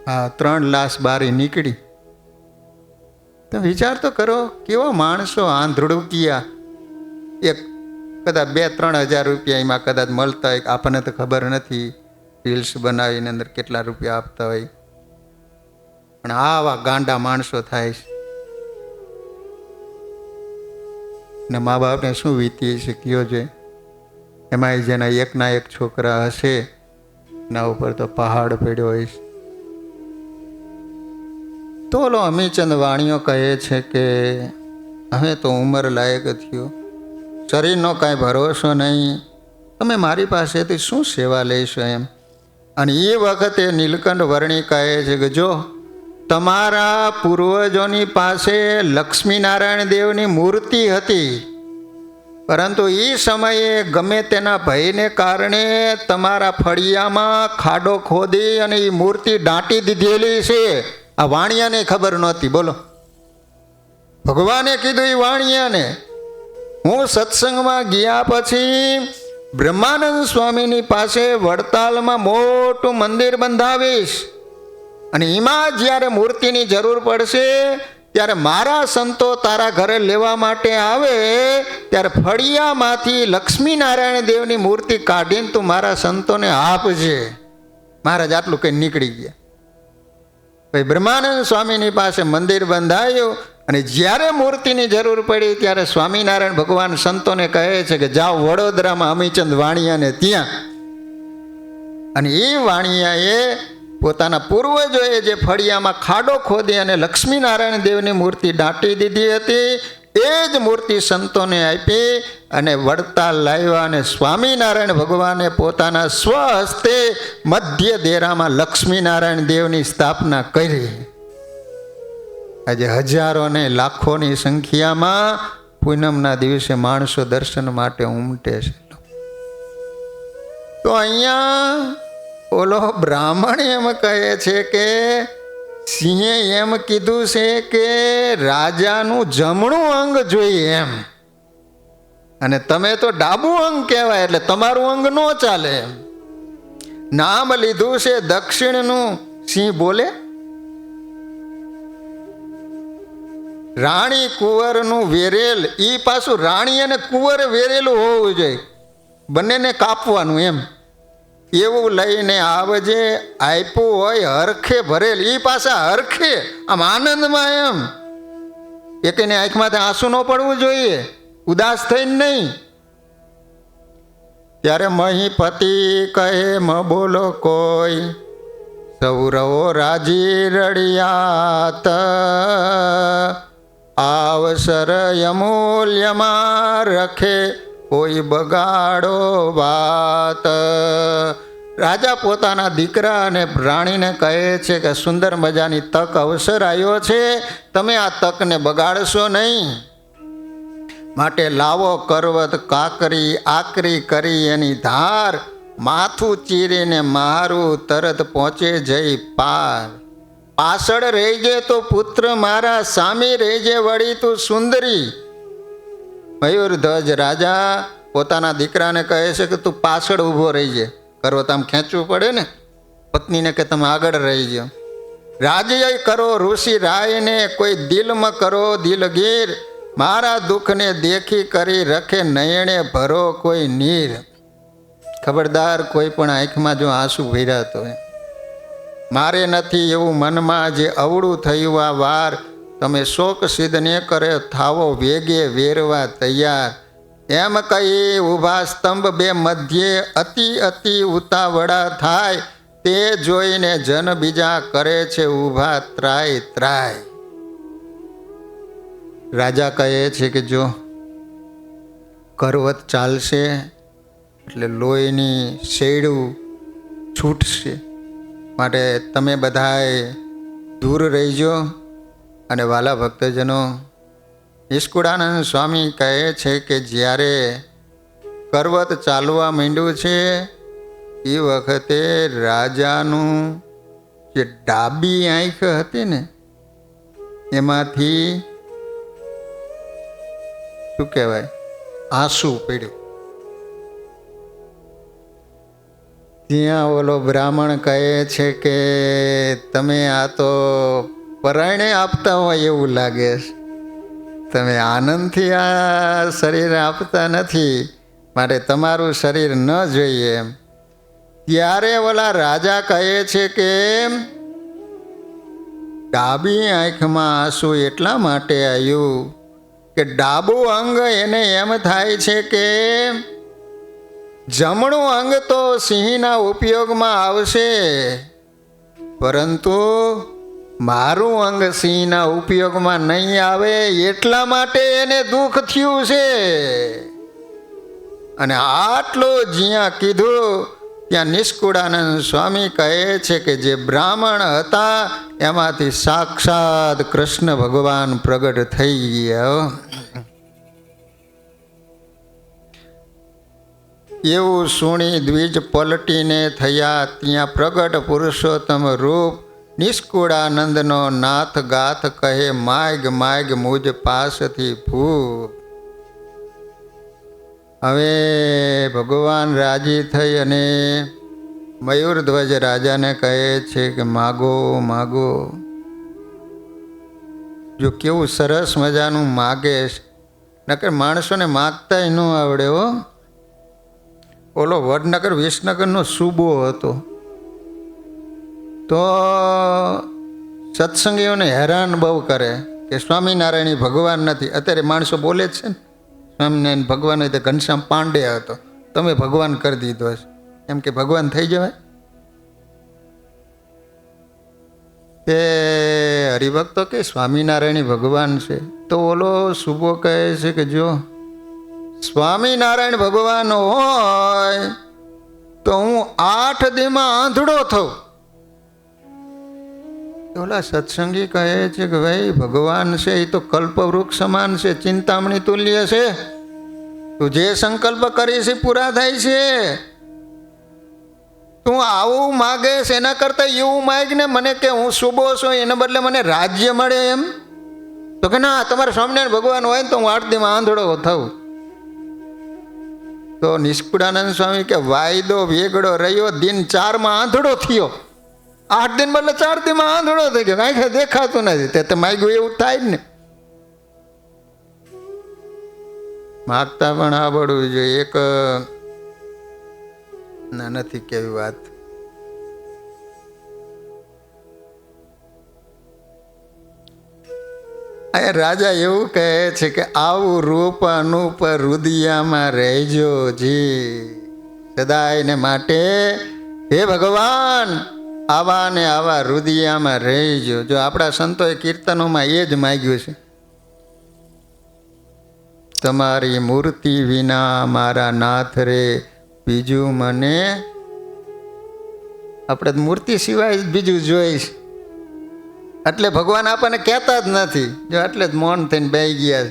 હા, 3 લાશ બારી નીકળી. તો વિચાર તો કરો, કેવા માણસો આંધળુકિયા. એક કદાચ 2-3 હજાર રૂપિયા એમાં કદાચ મળતા હોય, આપણને તો ખબર નથી રીલ્સ બનાવીને અંદર કેટલા રૂપિયા આપતા હોય. પણ આવા ગાંડા માણસો થાય છે. ને મા બાપને શું વીતી શક્યો છે. એમાં જેના એકના એક છોકરા હશે એના ઉપર તો પહાડ પડ્યો હોય છે. તો ઓલો અમીચંદ વાણીઓ કહે છે કે હવે તો ઉંમર લાયક થયો, શરીરનો કાંઈ ભરોસો નહીં, તમે મારી પાસેથી શું સેવા લઈશો એમ. અને એ વખતે નીલકંઠ વર્ણી કહે છે કે જો તમારા પૂર્વજોની પાસે લક્ષ્મીનારાયણ દેવની મૂર્તિ હતી, પરંતુ એ સમયે ગમે તેના ભયને કારણે તમારા ફળિયામાં ખાડો ખોદી અને એ મૂર્તિ દાટી દીધેલી છે. આ વાણિયાને ખબર નહોતી. બોલો, ભગવાને કીધું એ વાણિયાને, હું સત્સંગમાં ગયા પછી બ્રહ્માનંદ સ્વામીની પાસે વડતાલમાં મોટું મંદિર બંધાવીશ, અને એમાં જ્યારે મૂર્તિની જરૂર પડશે ત્યારે મારા સંતો તારા ઘરે લેવા માટે આવે ત્યારે ફળિયામાંથી લક્ષ્મીનારાયણ દેવની મૂર્તિ કાઢીને તું મારા સંતોને આપજે. મહારાજ આટલું કંઈ નીકળી ગયા. ભાઈ બ્રહ્માનંદ સ્વામીની પાસે મંદિર બંધાયું, અને જ્યારે મૂર્તિની જરૂર પડી ત્યારે સ્વામિનારાયણ ભગવાન સંતોને કહે છે કે જાઓ વડોદરામાં અમીચંદ વાણિયાને ત્યાં. અને એ વાણિયાએ પોતાના પૂર્વજોએ જે ફળિયામાં ખાડો ખોદી અને લક્ષ્મીનારાયણ દેવની મૂર્તિ દાટી દીધી હતી એ જ મૂર્તિ સંતોને આપી અને વડતાલ લાવ્યા, અને સ્વામિનારાયણ ભગવાને પોતાના સ્વહસ્તે મધ્ય દેરામાં લક્ષ્મીનારાયણ દેવની સ્થાપના કરી. આજે હજારો ને લાખોની સંખ્યામાં પૂનમના દિવસે માણસો દર્શન માટે ઉમટે છે. તો અહીંયા ઓલો બ્રાહ્મણ એમ કહે છે કે સિંહે એમ કીધું છે કે રાજાનું જમણું અંગ જોઈએ એમ, અને તમે તો ડાબું અંગ કહેવાય એટલે તમારું અંગ ન ચાલે. નામ લીધું છે દક્ષિણનું. સિંહ બોલે, રાણી કુંવરનું વેરેલ, ઈ પાછું રાણી અને કુંવર વેરેલું હોવું જોઈએ, બંનેને કાપવાનું એમ. એવું લઈને આવજે, આપ્યું હોય હરખે ભરેલ, ઈ પાછા હરખે આમ આનંદમાં એમ. એકને આંખમાંથી આંસુ ન પડવું જોઈએ, ઉદાસ થઈને નહીં. ત્યારે મહીપતિ કહે મ બોલો કોઈ, સૌરવો રાજી રડિયાત, આવસર અમૂલ્યમાં રખે કોઈ બગાડો વાત. રાજા પોતાના દીકરા અને રાણીને કહે છે કે સુંદર મજાની તક અવસર આવ્યો છે, તમે આ તકને બગાડશો નહીં. માટે લાવો કરવત કાકરી, આકરી કરી એની ધાર, માથું ચીરીને મારું તરત પહોંચે જઈ પાર. પાછળ રહેજે તો પુત્ર મારા, સામી રહેજે વળી તું સુંદરી. મયુરધ્વજ રાજા પોતાના દીકરાને કહે છે કે તું પાછળ ઊભો રહીજે. કરો તો આમ ખેંચવું પડે ને, પત્નીને કે તમે આગળ રહીજો. રાજ્ય કરો ઋષિ રાયને, કોઈ દિલમાં કરો દિલગીર, મારા દુઃખને દેખી કરી રખે નયણે ભરો કોઈ નીર. ખબરદાર, કોઈ પણ આંખમાં જો આંસુ ભર્યા તો મારે નથી એવું મનમાં જે અવળું થયું આ વાર, તમે શોક સિદ્ધ ને કરે થાવો વેગે વેરવા તૈયાર. એમ કહી ઊભા સ્તંભ બે મધ્યે અતિ અતિ ઉતાવળા થાય, તે જોઈને જન બીજા કરે છે ઊભા ત્રાય ત્રાય. રાજા કહે છે કે જો કરવત ચાલશે એટલે લોહીની શેડું છૂટશે, માટે તમે બધાએ દૂર રહીજો. અને વાલા ભક્તજનો, નિષ્કુળાનંદ સ્વામી કહે છે કે જ્યારે કરવત ચાલવા માંડ્યું છે એ વખતે રાજાનું જે ડાબી આંખ હતી ને એમાંથી શું કહેવાય આંસુ પડ્યું. ત્યાં ઓલો બ્રાહ્મણ કહે છે કે તમે આ તો પરાયણે આપતા હોય એવું લાગે છે. તમે આનંદથી આ શરીર આપતા નથી, માટે તમારું શરીર ન જોઈએ એમ. ત્યારે ઓલા રાજા કહે છે કે ડાબી આંખમાં આંસુ એટલા માટે આવ્યું કે ડાબું અંગ એને એમ થાય છે કે જમણું અંગ તો સિંહના ઉપયોગમાં આવશે, પરંતુ મારું અંગ સિંહના ઉપયોગમાં નહીં આવે, એટલા માટે એને દુઃખ થયું છે. અને આટલું જ્યાં કીધું ત્યાં નિષ્કુળાનંદ સ્વામી કહે છે કે જે બ્રાહ્મણ હતા એમાંથી સાક્ષાત કૃષ્ણ ભગવાન પ્રગટ થઈ ગયા. એવું સુણી દ્વિજ પલટીને થયા, ત્યાં પ્રગટ પુરુષોત્તમ રૂપ નિષ્કુળાનંદનો નાથ ગાથ કહે, માગ માગ મુજ પાસથી ભૂપ. હવે ભગવાન રાજી થઈ અને મયુરધ્વજ રાજાને કહે છે કે માગો માગો. જો કેવું સરસ મજાનું માગે, નકર માણસોને માગતા ન આવડે હો. ઓલો વડનગર વિસનગરનો સૂબો હતો, તો સત્સંગીઓને હેરાન બહુ કરે કે સ્વામિનારાયણ ભગવાન નથી. અત્યારે માણસો બોલે જ છે ને સ્વામિનારાયણ ભગવાન હોય તો ઘનશ્યામ પાંડે હતો, તમે ભગવાન કરી દીધો હશે, એમ કે ભગવાન થઈ જવાય. તે હરિભક્તો કે સ્વામિનારાયણ ભગવાન છે, તો ઓલો શુભો કહે છે કે જો સ્વામિનારાયણ ભગવાન હોય તો હું 8 દીમાં આંધળો થઉં. ઓલા સત્સંગી કહે છે કે ભાઈ ભગવાન છે એ તો કલ્પવૃક્ષ સમાન છે, ચિંતામણી તુલ્ય છે, તું જે સંકલ્પ કરીશ એ પૂરા થાય છે. તું આવું માગે છે એના કરતા એવું માગ ને મને કે હું શુભો છું, એના બદલે મને રાજ્ય મળે એમ. તો કે ના, તમારે સ્વામિનારાયણ ભગવાન હોય ને તો હું 8 દીમાં આંધળો થઉં. તો નિષ્કુળાનંદ સ્વામી કે વાયદો વેગડો રહ્યો, દિન 4માં આંધળો થયો. 8 દિન બદલે 4 દીમાં આંધળો થઈ ગયો, કાંઈ દેખાતું નથી. તે માગ્યું એવું થાય જ ને. માગતા પણ આવડવું જોઈએ. એક ના નથી કેવી વાત. આ રાજા એવું કહે છે કે આવું રૂપ અનુપ રુદિયામાં રહેજો જી સદાય ને માટે. હે ભગવાન, આવા ને આવા રુદિયામાં રહેજો. જો આપણા સંતોએ કીર્તનોમાં એ જ માગ્યું છે, તમારી મૂર્તિ વિના મારા નાથ રે બીજું મને. આપણે મૂર્તિ સિવાય બીજું જોઈશ, એટલે ભગવાન આપણને કહેતા જ નથી. જો એટલે જ મૌન થઈને બેસી ગયા.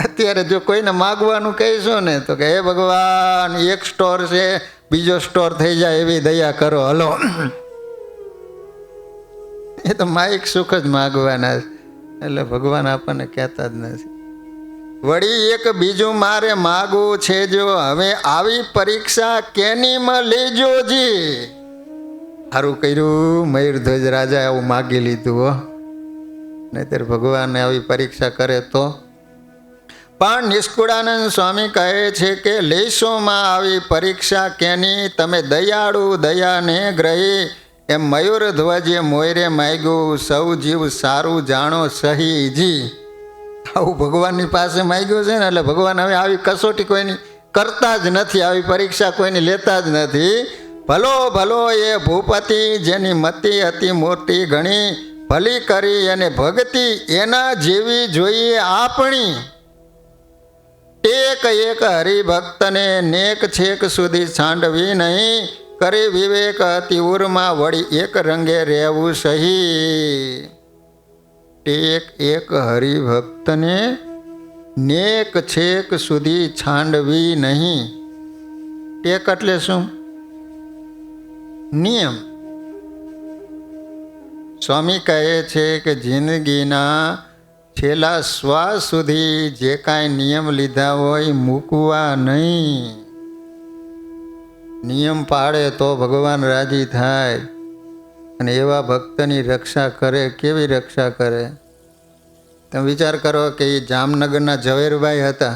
અત્યારે જો કોઈને માગવાનું કહીશું ને તો કે હે ભગવાન, એક સ્ટોર છે બીજો સ્ટોર થઈ જાય એવી દયા કરો, હલો. એ તો માઇક સુખ જ માગવાના છે, એટલે ભગવાન આપણને કહેતા જ નથી. વળી એક બીજું મારે માગવું છે, જો હવે આવી પરીક્ષા કેનીમાં લેજો જી. સારું કર્યું મયુરધ્વજ રાજા એવું માગી લીધું હો, નહીતર ભગવાનને આવી પરીક્ષા કરે તો. પણ નિષ્કુળાનંદ સ્વામી કહે છે કે લેશોમાં આવી પરીક્ષા કેની, તમે દયાળુ દયાને ગ્રહી. એમ મયુરધ્વજે મોયરે માગ્યું, સૌ જીવ સારું જાણો સહીજી. આવું ભગવાનની પાસે માગ્યું છે ને, એટલે ભગવાન હવે આવી કસોટી કોઈની કરતા જ નથી, આવી પરીક્ષા કોઈની લેતા જ નથી. ભલો ભલો એ ભૂપતિ જેની મતિ હતી મોટી ઘણી, ભલી કરી અને ભક્તિ એના જેવી જોઈએ આપણી. એક એક હરિભક્તને નેક છેક સુધી છાંડવી નહીં, કરી વિવેક અતિ ઉરમાં વળી એક રંગે રહેવું સહી. એક એક હરિભક્તને નેક છેક સુધી છાંડવી નહીં. ટેક એટલે શું? નિયમ. સ્વામી કહે છે કે જિંદગીના છેલ્લા શ્વાસ સુધી જે કાંઈ નિયમ લીધા હોય મૂકવા નહીં. નિયમ પાળે તો ભગવાન રાજી થાય. અને એવા ભક્તની રક્ષા કરે, કેવી રક્ષા કરે? તમે વિચાર કરો કે એ જામનગરના ઝવેરભાઈ હતા.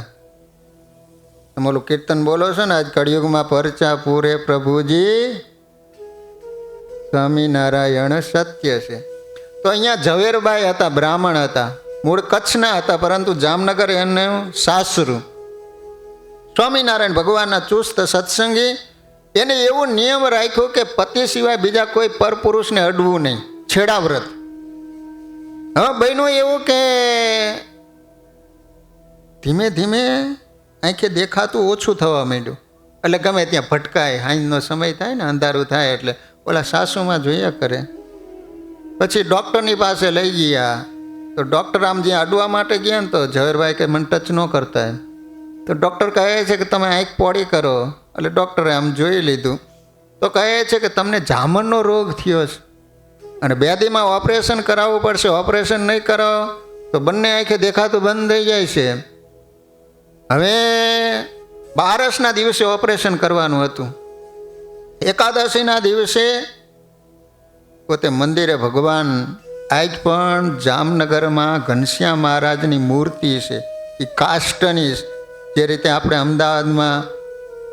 તમે ઓલું કીર્તન બોલો છો ને, આજ કળિયુગમાં પરચા પૂરે પ્રભુજી સ્વામિનારાયણ સત્ય છે. તો અહીંયા ઝવેરભાઈ હતા, બ્રાહ્મણ હતા, મૂળ કચ્છના હતા, પરંતુ જામનગર એનું સાસરું. સ્વામિનારાયણ ભગવાનના ચુસ્ત સત્સંગી. એને એવું નિયમ રાખ્યો કે પતિ સિવાય બીજા કોઈ પરપુરુષને અડવું નહીં, છેડાવ્રત. હવે બન્યું એવું કે ધીમે ધીમે આંખે દેખાતું ઓછું થવા માંડ્યું. એટલે ગમે ત્યાં ભટકાય, હાંજનો સમય થાય ને, અંધારું થાય એટલે ઓલા સાસુમાં જોયા કરે. પછી ડૉક્ટરની પાસે લઈ ગયા. તો ડૉક્ટર આમ જ્યાં અડવા માટે ગયા ને, તો ઝવેરભાઈ કે મને ટચ ન કરતા એમ. તો ડૉક્ટર કહે છે કે તમે આંખ પોળી કરો. એટલે ડૉક્ટરે આમ જોઈ લીધું તો કહે છે કે તમને જામનનો રોગ થયો છે અને 2 દીમાં ઓપરેશન કરાવવું પડશે. ઓપરેશન નહીં કરાવો તો બંને આંખે દેખાતું બંધ થઈ જાય છે. હવે 12ના દિવસે ઓપરેશન કરવાનું હતું. એકાદશીના દિવસે પોતે મંદિરે ભગવાન આજ પણ જામનગરમાં ઘનશ્યામ મહારાજની મૂર્તિ છે, એ કાષ્ટની. જે રીતે આપણે અમદાવાદમાં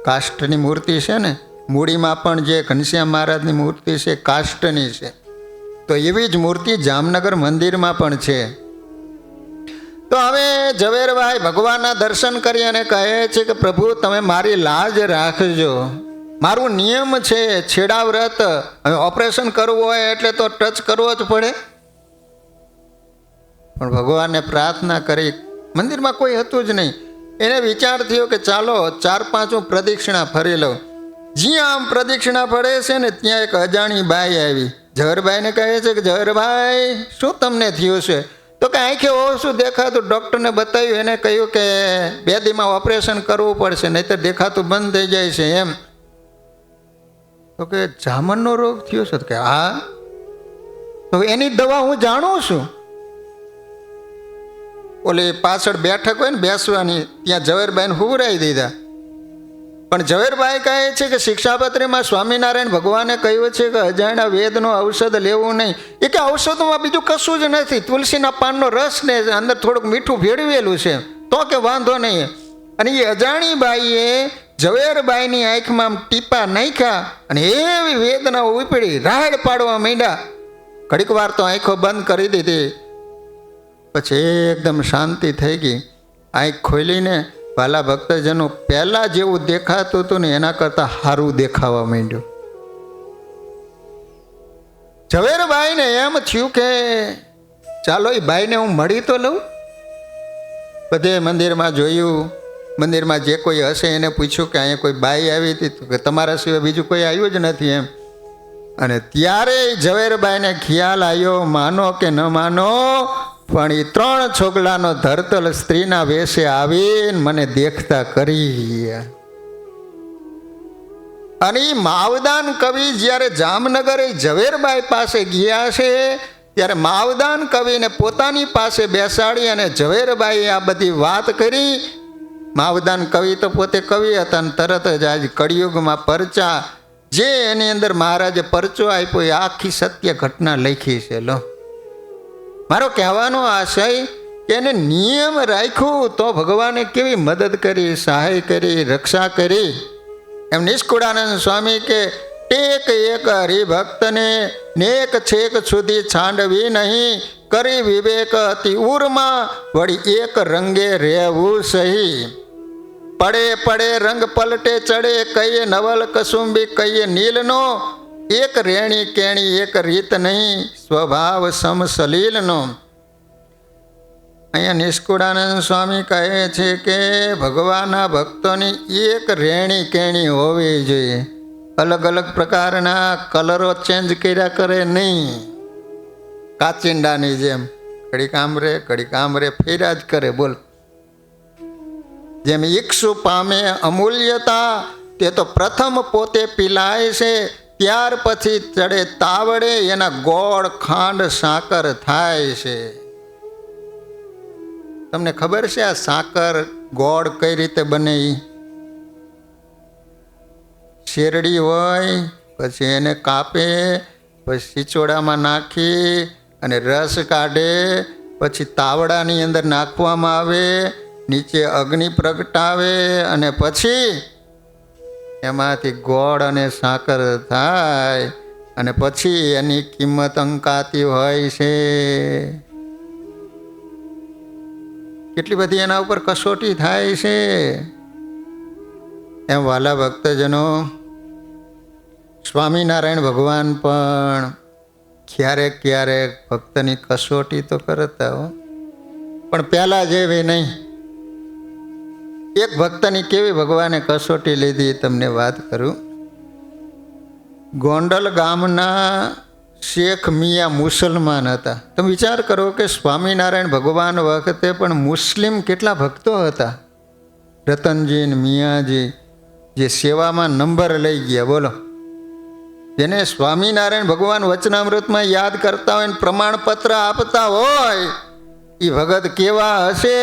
કાષ્ટની મૂર્તિ છે ને, મૂડીમાં પણ જે ઘનશ્યામ મહારાજની મૂર્તિ છે કાષ્ટની છે. તો એવી જ મૂર્તિ જામનગર મંદિરમાં પણ છે. તો હવે ઝવેરભાઈ ભગવાનના દર્શન કરી અને કહે છે કે પ્રભુ તમે મારી લાજ રાખજો, મારું નિયમ છે છેડાવ્રત. હવે ઓપરેશન કરવું હોય એટલે તો ટચ કરવો જ પડે. પણ ભગવાનને પ્રાર્થના કરી. મંદિરમાં કોઈ હતું જ નહીં. એને વિચાર થયો કે ચાલો 4-5 પ્રદક્ષિણા ફરી લઉં. જ્યાં આમ પ્રદક્ષિણા ફરે છે ને, ત્યાં એક અજાણી બાઈ આવી. ઝવેરભાઈને કહે છે કે ઝવેરભાઈ શું તમને થયું છે? તો કે આંખે ઓછું દેખાતું. ડૉક્ટરને બતાવ્યું, એને કહ્યું કે 2 દીમાં ઓપરેશન કરવું પડશે, નહીંતર દેખાતું બંધ થઈ જાય છે એમ. તો કે જામનનો રોગ થયો છે? કે હા. તો એની દવા હું જાણું છું. ઓલી પાછળ બેઠક હોય ને બેસવાની, ત્યાં ઝવેરભાઈને હુવરાઈ દીધા. પણ ઝવેરભાઈ કહે છે કે શિક્ષાપત્રીમાં સ્વામિનારાયણ ભગવાને કહ્યું છે કે અજાણ્યા વેદનો ઔષધ લેવું નહીં. એ કે ઔષધમાં બીજું કશું જ નથી, તુલસીના પાનનો રસ ને અંદર થોડુંક મીઠું ભેળવેલું છે, તો કે વાંધો નહીં. અને એ અજાણી બાઈએ ઝવેરબાઈની આંખમાં આમ ટીપા નાખ્યા અને એવી વેદના ઉપડી, રાડ પાડવા માંડ્યા. ઘડીક વાર તો આંખો બંધ કરી દીધી. પછી એકદમ શાંતિ થઈ ગઈ. આંખ ખોલીને વાલા ભક્તજનો પહેલાં જેવું દેખાતું હતું ને એના કરતાં સારું દેખાવા માંડ્યું. ઝવેરબાઈને એમ થયું કે ચાલો એ બાઈને હું મળી તો લઉં. બધે મંદિરમાં જોયું. મંદિરમાં જે કોઈ હશે એને પૂછ્યું કે અહીંયા કોઈ બાઈ આવી હતી? તો કે તમારા સિવાય બીજું કોઈ આવ્યું જ નથી એમ. અને ત્યારે ઝવેરબાઈને ખ્યાલ આવ્યો, માનો કે ન માનો, પણ એ 3 છોગલાનો ધરતલ સ્ત્રીના વેશે આવીને મને દેખતા કરી. અને એ માવદાન કવિ જ્યારે જામનગર ઝવેરબાઈ પાસે ગયા છે, ત્યારે માવદાન કવિને પોતાની પાસે બેસાડી અને ઝવેરબાઈએ આ બધી વાત કરી. માવદાન કવિ તો પોતે કવિ હતા અને તરત જ આજ કળિયુગમાં પરચા, જે એની અંદર મહારાજે પરચો આપ્યો એ આખી સત્ય ઘટના લખી છે. લો, મારો કહેવાનો આશય કે એને નિયમ રાખ્યું તો ભગવાને કેવી મદદ કરી, સહાય કરી, રક્ષા કરી. એમ નિષ્કુળાનંદ સ્વામી કે ટેક એક હરિભક્તને નેક છેક સુધી છાંડવી નહીં, કરી વિવેક અતિ ઉરમાં, વળી એક રંગે રહેવું સહી. પડે પડે રંગ પલટે ચડે, કહીએ નવલ કસુંબી કહીએ નીલનો, એક રેણી કેણી એક રીત નહીં, સ્વભાવ સમસલીલનો. અહીંયા નિષ્કુળાનંદ સ્વામી કહે છે કે ભગવાનના ભક્તોની એક રેણી કેણી હોવી જોઈએ. અલગ અલગ પ્રકારના કલરો ચેન્જ કર્યા કરે નહીં. કાચિંડાની જેમ ઘડીક આમ રે ફેર્યા જ કરે. બોલ, જેમ ઈક્ષુ પામે અમૂલ્યતા, તે તો પ્રથમ પોતે પીલાય છે, ત્યાર પછી ચડે તાવડે, એના ગોળ ખાંડ સાકર થાય છે. તમને ખબર છે આ સાકર ગોળ કઈ રીતે બને? શેરડી હોય, પછી એને કાપે, પછી સિચોડામાં નાખી અને રસ કાઢે, પછી તાવડાની અંદર નાખવામાં આવે, નીચે અગ્નિ પ્રગટાવે અને પછી એમાંથી ગોળ અને સાકર થાય અને પછી એની કિંમત અંકાતી હોય છે. કેટલી બધી એના ઉપર કસોટી થાય છે. એમ વાલા ભક્તજનો, સ્વામિનારાયણ ભગવાન પણ ક્યારેક ક્યારેક ભક્તની કસોટી તો કરતા હો, પણ પહેલાં જેવી નહીં. એક ભક્તની કેવી ભગવાને કસોટી લીધી તમને વાત કરું. ગોંડલ ગામના શેખ મિયા મુસલમાન હતા. તમે વિચાર કરો કે સ્વામિનારાયણ ભગવાન વખતે પણ મુસ્લિમ કેટલા ભક્તો હતા. રતનજી ને મિયાજી જે સેવામાં નંબર લઈ ગયા, બોલો. જેને સ્વામિનારાયણ ભગવાન વચનામૃતમાં યાદ કરતા હોય ને પ્રમાણપત્ર આપતા હોય, એ ભગત કેવા હશે?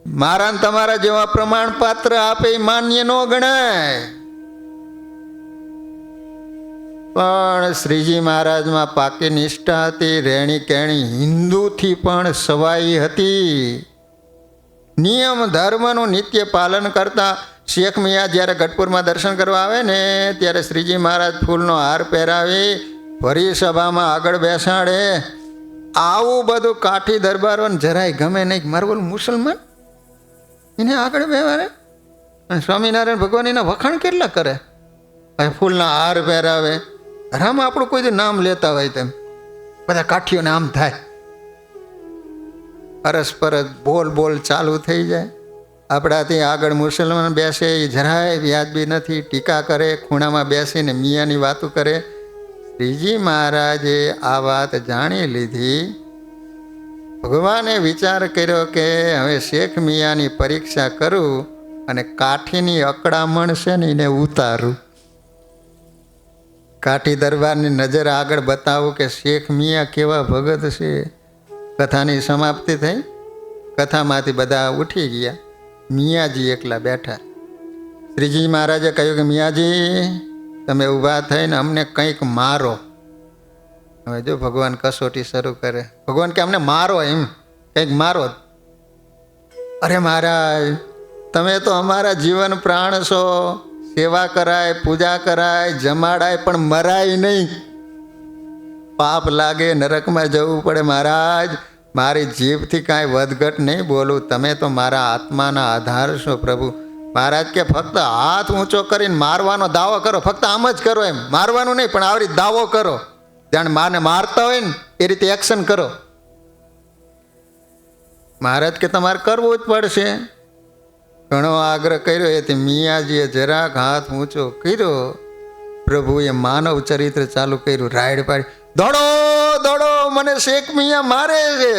મારા ને તમારા જેવા પ્રમાણપત્ર આપે એ માન્ય ન ગણાય. પણ શ્રીજી મહારાજમાં પાકી નિષ્ઠા હતી. રહેણી કહેણી હિન્દુથી પણ સવાઈ હતી. નિયમ ધર્મનું નિત્ય પાલન કરતા. શેખ મિયા જ્યારે ગઢપુરમાં દર્શન કરવા આવે ને ત્યારે શ્રીજી મહારાજ ફૂલનો હાર પહેરાવી ફરી સભામાં આગળ બેસાડે. આવું બધું કાઠી દરબારોને જરાય ગમે નહીં. મારું બોલું મુસલમાન એને આગળ બેવારે અને સ્વામિનારાયણ ભગવાન એના વખાણ કેટલા કરે. ફૂલના હાર પહેરાવે. રામ આપણું કોઈ નામ લેતા હોય તેમ બધા કાઠીઓને આમ થાય. અરસપરસ બોલ બોલ ચાલુ થઈ જાય. આપણાથી આગળ મુસલમાન બેસે એ જરાય વ્યાજબી નથી. ટીકા કરે, ખૂણામાં બેસીને મિયાની વાતો કરે. શ્રીજી મહારાજે આ વાત જાણી લીધી. ભગવાને વિચાર કર્યો કે હવે શેખ મિયાની પરીક્ષા કરું અને કાઠીની અકળામણ છે ને એને ઉતારું. કાઠી દરબારની નજર આગળ બતાવું કે શેખ મિયા કેવા ભગત છે. કથાની સમાપ્તિ થઈ. કથામાંથી બધા ઉઠી ગયા. મિયાજી એકલા બેઠા. શ્રીજી મહારાજે કહ્યું કે મિયાજી તમે ઊભા થઈને અમને કંઈક મારો. હવે જો ભગવાન કસોટી શરૂ કરે. ભગવાન કે અમને મારો, એમ કંઈક મારો. અરે મહારાજ તમે તો અમારા જીવન પ્રાણ છો. સેવા કરાય, પૂજા કરાય, જમાડાય, પણ મરાય નહીં. પાપ લાગે, નરકમાં જવું પડે. મહારાજ મારી જીભથી કાંઈ વધઘટ નહીં બોલું. તમે તો મારા આત્માના આધાર છો પ્રભુ. મહારાજ કે ફક્ત હાથ ઊંચો કરીને મારવાનો દાવો કરો. ફક્ત આમ જ કરો, એમ મારવાનું નહીં, પણ આવી દાવો કરો. જાણે માને મારતા હોય ને એ રીતે એક્શન કરો. મહારાજ કે તમારે કરવું જ પડશે. ઘણો આગ્રહ કર્યો. એથી મિયાજીએ જરાક હાથ ઊંચો કર્યો. પ્રભુએ માનવ ચરિત્ર ચાલુ કર્યું. રાયડ પાડી, દોડો દોડો, મને શેખ મિયા મારે છે.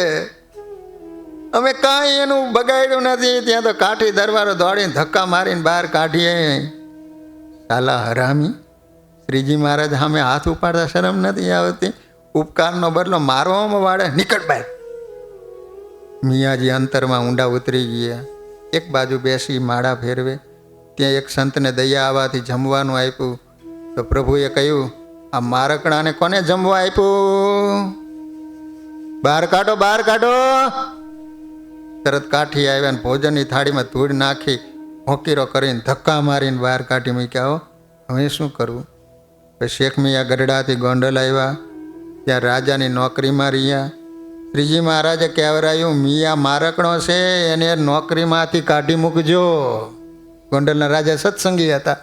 અમે કાંઈ એનું બગાડ્યું નથી. ત્યાં તો કાઠી દરબારો દોડીને ધક્કા મારીને બહાર કાઢીએ. સાલા હરામી. શ્રીજી મહારાજ સામે હાથ ઉપાડતા શરમ નથી આવતી? ઉપકારનો બદલો મારવામાં વાળે. નીકળ બહાર. મિયાજી અંતરમાં ઊંડા ઉતરી ગયા. એક બાજુ બેસી માળા ફેરવે. ત્યાં એક સંતને દયા આવવાથી જમવાનું આપ્યું. તો પ્રભુએ કહ્યું, આ મારકડાને કોને જમવા આપ્યું? બહાર કાઢો, બહાર કાઢો. તરત કાઠી આવ્યા ને ભોજનની થાળીમાં ધૂળ નાખી હોકીરો કરીને ધક્કા મારીને બહાર કાઢી મૂક્યા. હવે શું કરવું? શેખ મિયા ગઢડાથી ગોંડલ આવ્યા. ત્યાં રાજાની નોકરીમાં રહ્યા. શ્રીજી મહારાજે કહેવરાયું, મિયા મારકણો છે, એને નોકરીમાંથી કાઢી મૂકજો. ગોંડલના રાજા સત્સંગી હતા.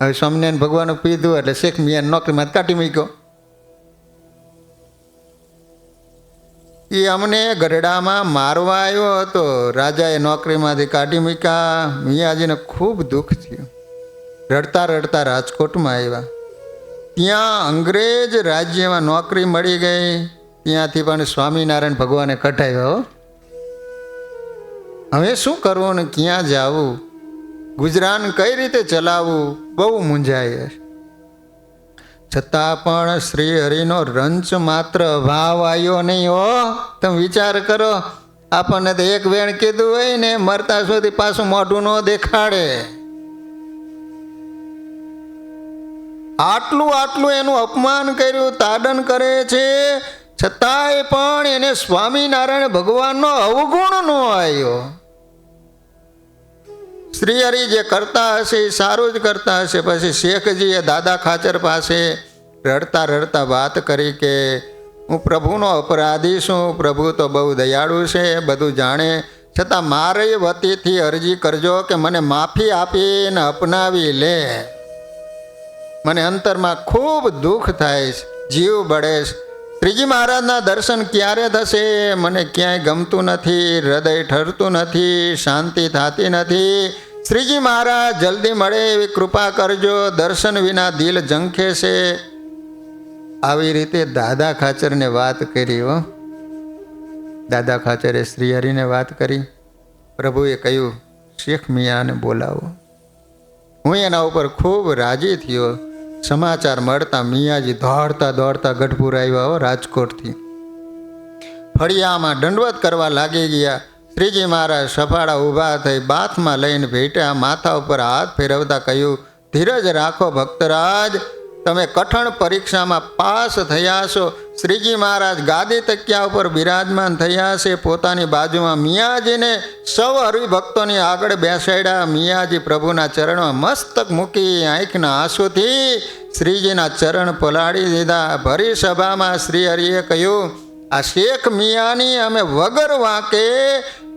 હવે સ્વામિનારાયણ ભગવાન પીધું એટલે શેખ મિયા નોકરીમાંથી કાઢી મૂક્યો. એ અમને ગઢડામાં મારવા આવ્યો હતો. રાજાએ નોકરીમાંથી કાઢી મૂક્યા. મિયાજીને ખૂબ દુઃખ થયું. રડતા રડતા રાજકોટમાં આવ્યા. ત્યાં અંગ્રેજ રાજ્યમાં નોકરી મળી ગઈ. ત્યાંથી પણ સ્વામિનારાયણ ભગવાને કઢાવ્યો. હવે શું કરવું ને ક્યાં જવું? ગુજરાન કઈ રીતે ચલાવવું? બહુ મૂંઝાય. છતાં પણ શ્રી હરિનો રંચ માત્ર ભાવ આવ્યો નહીં. હો તમે વિચાર કરો, આપણને તો એક વેણ કીધું હોય ને મરતા સુધી પાછું મોઢું ન દેખાડે. આટલું એનું અપમાન કર્યું, તાડન કરે છે, છતાંય પણ એને સ્વામિનારાયણ ભગવાનનો અવગુણ ન આવ્યો. શ્રી હરિ જે કરતા હશે એ સારું જ કરતા હશે. પછી શેખજીએ દાદા ખાચર પાસે રડતા રડતા વાત કરી કે હું પ્રભુનો અપરાધી છું, પ્રભુ તો બહુ દયાળુ છે, બધું જાણે, છતાં મારી વતીથી અરજી કરજો કે મને માફી આપીને અપનાવી લે. મને અંતરમાં ખૂબ દુઃખ થાય છે, જીવ બળે છે. શ્રીજી મહારાજના દર્શન ક્યારે થશે? મને ક્યાંય ગમતું નથી, હૃદય ઠરતું નથી, શાંતિ થતી નથી. શ્રીજી મહારાજ જલ્દી મળે એવી કૃપા કરજો, દર્શન વિના દિલ ઝંખે છે. આવી રીતે દાદા ખાચરને વાત કરી. હો, દાદા ખાચરે શ્રી હરિને વાત કરી. પ્રભુએ કહ્યું શેખ મિયાને બોલાવો. હું એના ઉપર ખૂબ રાજી થયો. સમાચાર મળતા મિયાજી દોડતા દોડતા ગઢપુર આવ્યા. હો, રાજકોટથી ફળિયામાં દંડવત કરવા લાગી ગયા. શ્રીજી મહારાજ સફાળા ઊભા થઈ બાથમાં લઈને ભેટ્યા, માથા ઉપર હાથ ફેરવતા કહ્યું ધીરજ રાખો ભક્તરાજ, તમે કઠણ પરીક્ષામાં પાસ થયા છો. શ્રીજી મહારાજ ગાદી તકિયા ઉપર બિરાજમાન થયા છે. પોતાની બાજુમાં મિયાજીને સૌ હરિભક્તોની આગળ બેસાડ્યા. મિયાજી પ્રભુના ચરણમાં મસ્તક મૂકી આંખના આંસુથી શ્રીજીના ચરણ પલાળી દીધા. ભરી સભામાં શ્રી હરિએ કહ્યું આ શેખ મિયાની અમે વગર વાંકે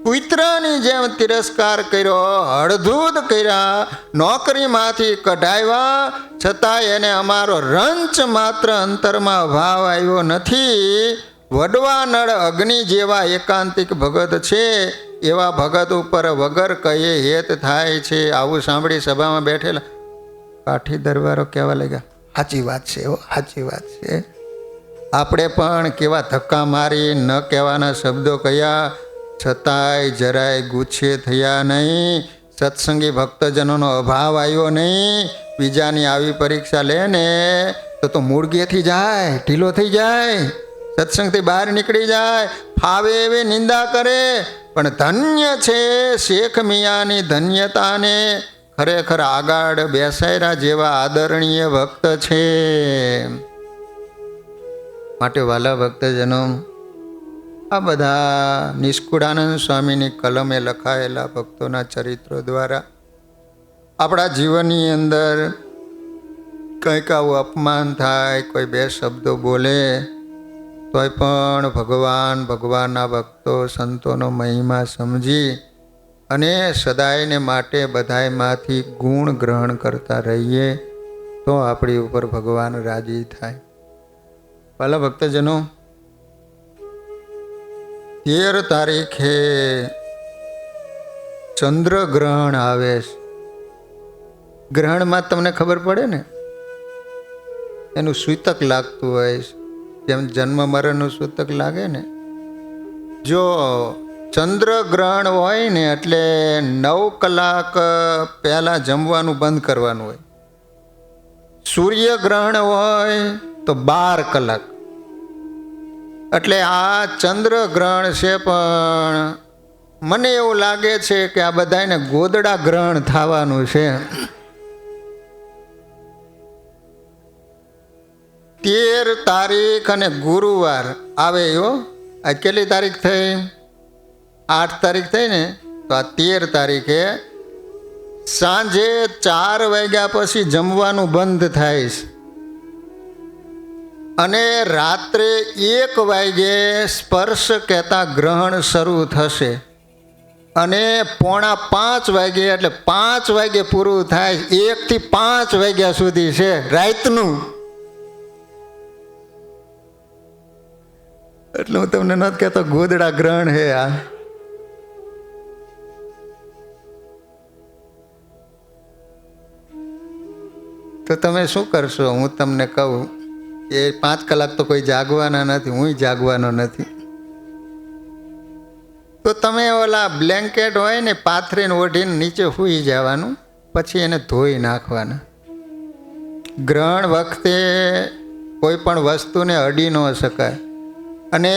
કુતરાની જેમ તિરસ્કાર કર્યો, હળધૂત કર્યા, નોકરીમાંથી કઢાવ્યા, છતાંય એને અમારો રંચ માત્ર અંતરમાં ભાવ આવ્યો નથી. વડવા નળ અગ્નિ જેવા એકાંતિક ભગત છે, એવા ભગત ઉપર વગર કહીએ હેત થાય છે. આવું સાંભળી સભામાં બેઠેલા કાઠી દરબારો કહેવા લાગ્યા સાચી વાત છે, સાચી વાત છે. આપણે પણ કેવા ધક્કા મારી ન કહેવાના શબ્દો કહ્યા, છતાંય જરાય ગુસ્સે થયા નહીં. સત્સંગી ભક્તજનોનો અભાવ આવ્યો નહીં. બીજાની આવી પરીક્ષા લે ને તો મૂળગેથી જાય, ઢીલો થઈ જાય, સત્સંગથી બહાર નીકળી જાય, ફાવે એવી નિંદા કરે. પણ ધન્ય છે શેખ મિયાની ધન્યતાને ખરેખર આગળ બેસાયરા જેવા આદરણીય ભક્ત છે. માટે વાલા ભક્તજનો, આ બધા નિષ્કુળાનંદ સ્વામીની કલમે લખાયેલા ભક્તોના ચરિત્રો દ્વારા આપણા જીવનની અંદર કંઈક આવું અપમાન થાય, કોઈ બે શબ્દો બોલે, તોય પણ ભગવાનના ભક્તો સંતોનો મહિમા સમજી અને સદાયને માટે બધાયમાંથી ગુણ ગ્રહણ કરતા રહીએ તો આપણી ઉપર ભગવાન રાજી થાય. વાલા ભક્તજનો, 13 તારીખે ચંદ્રગ્રહણ આવે છે. ગ્રહણમાં તમને ખબર પડે ને, એનું સૂતક લાગતું હોય છે, જેમ જન્મ મરણનું સૂતક લાગે ને. જો ચંદ્રગ્રહણ હોય ને એટલે 9 કલાક પહેલાં જમવાનું બંધ કરવાનું હોય. સૂર્યગ્રહણ હોય તો 12 કલાક. એટલે આ ચંદ્રગ્રહણ છે, પણ મને એવું લાગે છે કે આ બધાને ગોદડા ગ્રહણ થવાનું છે. 13 તારીખ અને ગુરુવાર આવે. આ કેટલી તારીખ થઈ? 8 તારીખ થઈ ને, તો આ 13 તારીખે સાંજે 4 વાગ્યા પછી જમવાનું બંધ થાય છે અને રાત્રે 1 વાગ્યે સ્પર્શ કહેતા ગ્રહણ શરૂ થશે અને 4:45 વાગ્યે, એટલે 5 વાગ્યે પૂરું થાય. 1 થી 5 વાગ્યા સુધી છે રાતનું. એટલે હું તમને નથી કહેતો ગોદડા ગ્રહણ હે આ. તો તમે શું કરશો? હું તમને કહું, એ 5 કલાક તો કોઈ જાગવાના નથી, હું જાગવાનો નથી. તો તમે ઓલા બ્લેન્કેટ હોય ને પાથરીને ઓઢીને નીચે સૂઈ જવાનું, પછી એને ધોઈ નાખવાના. ગ્રહણ વખતે કોઈ પણ વસ્તુને અડી ન શકાય અને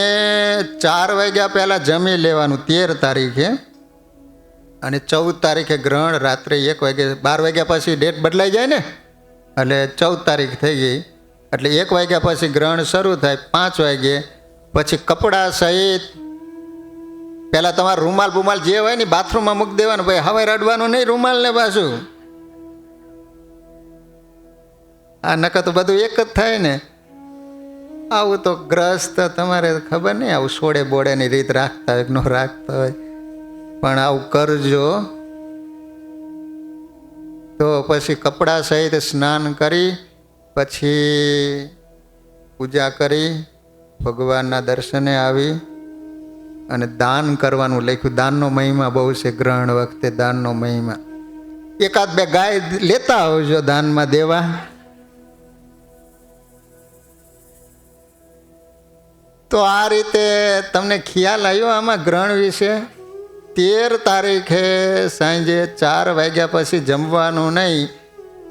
4 વાગ્યા પહેલાં જમી લેવાનું 13 તારીખે. અને 14 તારીખે ગ્રહણ રાત્રે 1 વાગે, 12 વાગ્યા પછી ડેટ બદલાઈ જાય ને, એટલે 14 તારીખ થઈ ગઈ. એટલે 1 વાગ્યા પછી ગ્રહણ શરૂ થાય. 5 વાગે પછી કપડાં સહિત પહેલાં તમારા રૂમાલ જે હોય ને બાથરૂમમાં મૂકી દેવાનું. ભાઈ હવે રડવાનું નહીં રૂમાલને પાછું. આ નકર તો બધું એક જ થાય ને. આવું તો ગ્રસ્ત તમારે ખબર નહીં આવું સોડે બોડેની રીત રાખતા હોય કે ન રાખતા હોય, પણ આવું કરજો. તો પછી કપડાં સહિત સ્નાન કરી પછી પૂજા કરી ભગવાનના દર્શને આવી અને દાન કરવાનું લખ્યું. દાનનો મહિમા બહુ છે. ગ્રહણ વખતે દાનનો મહિમા. 1-2 ગાય લેતા આવજો દાનમાં દેવા. તો આ રીતે તમને ખ્યાલ આવ્યો આમાં ગ્રહણ વિશે. 13 તારીખે સાંજે 4 વાગ્યા પછી જમવાનું નહીં.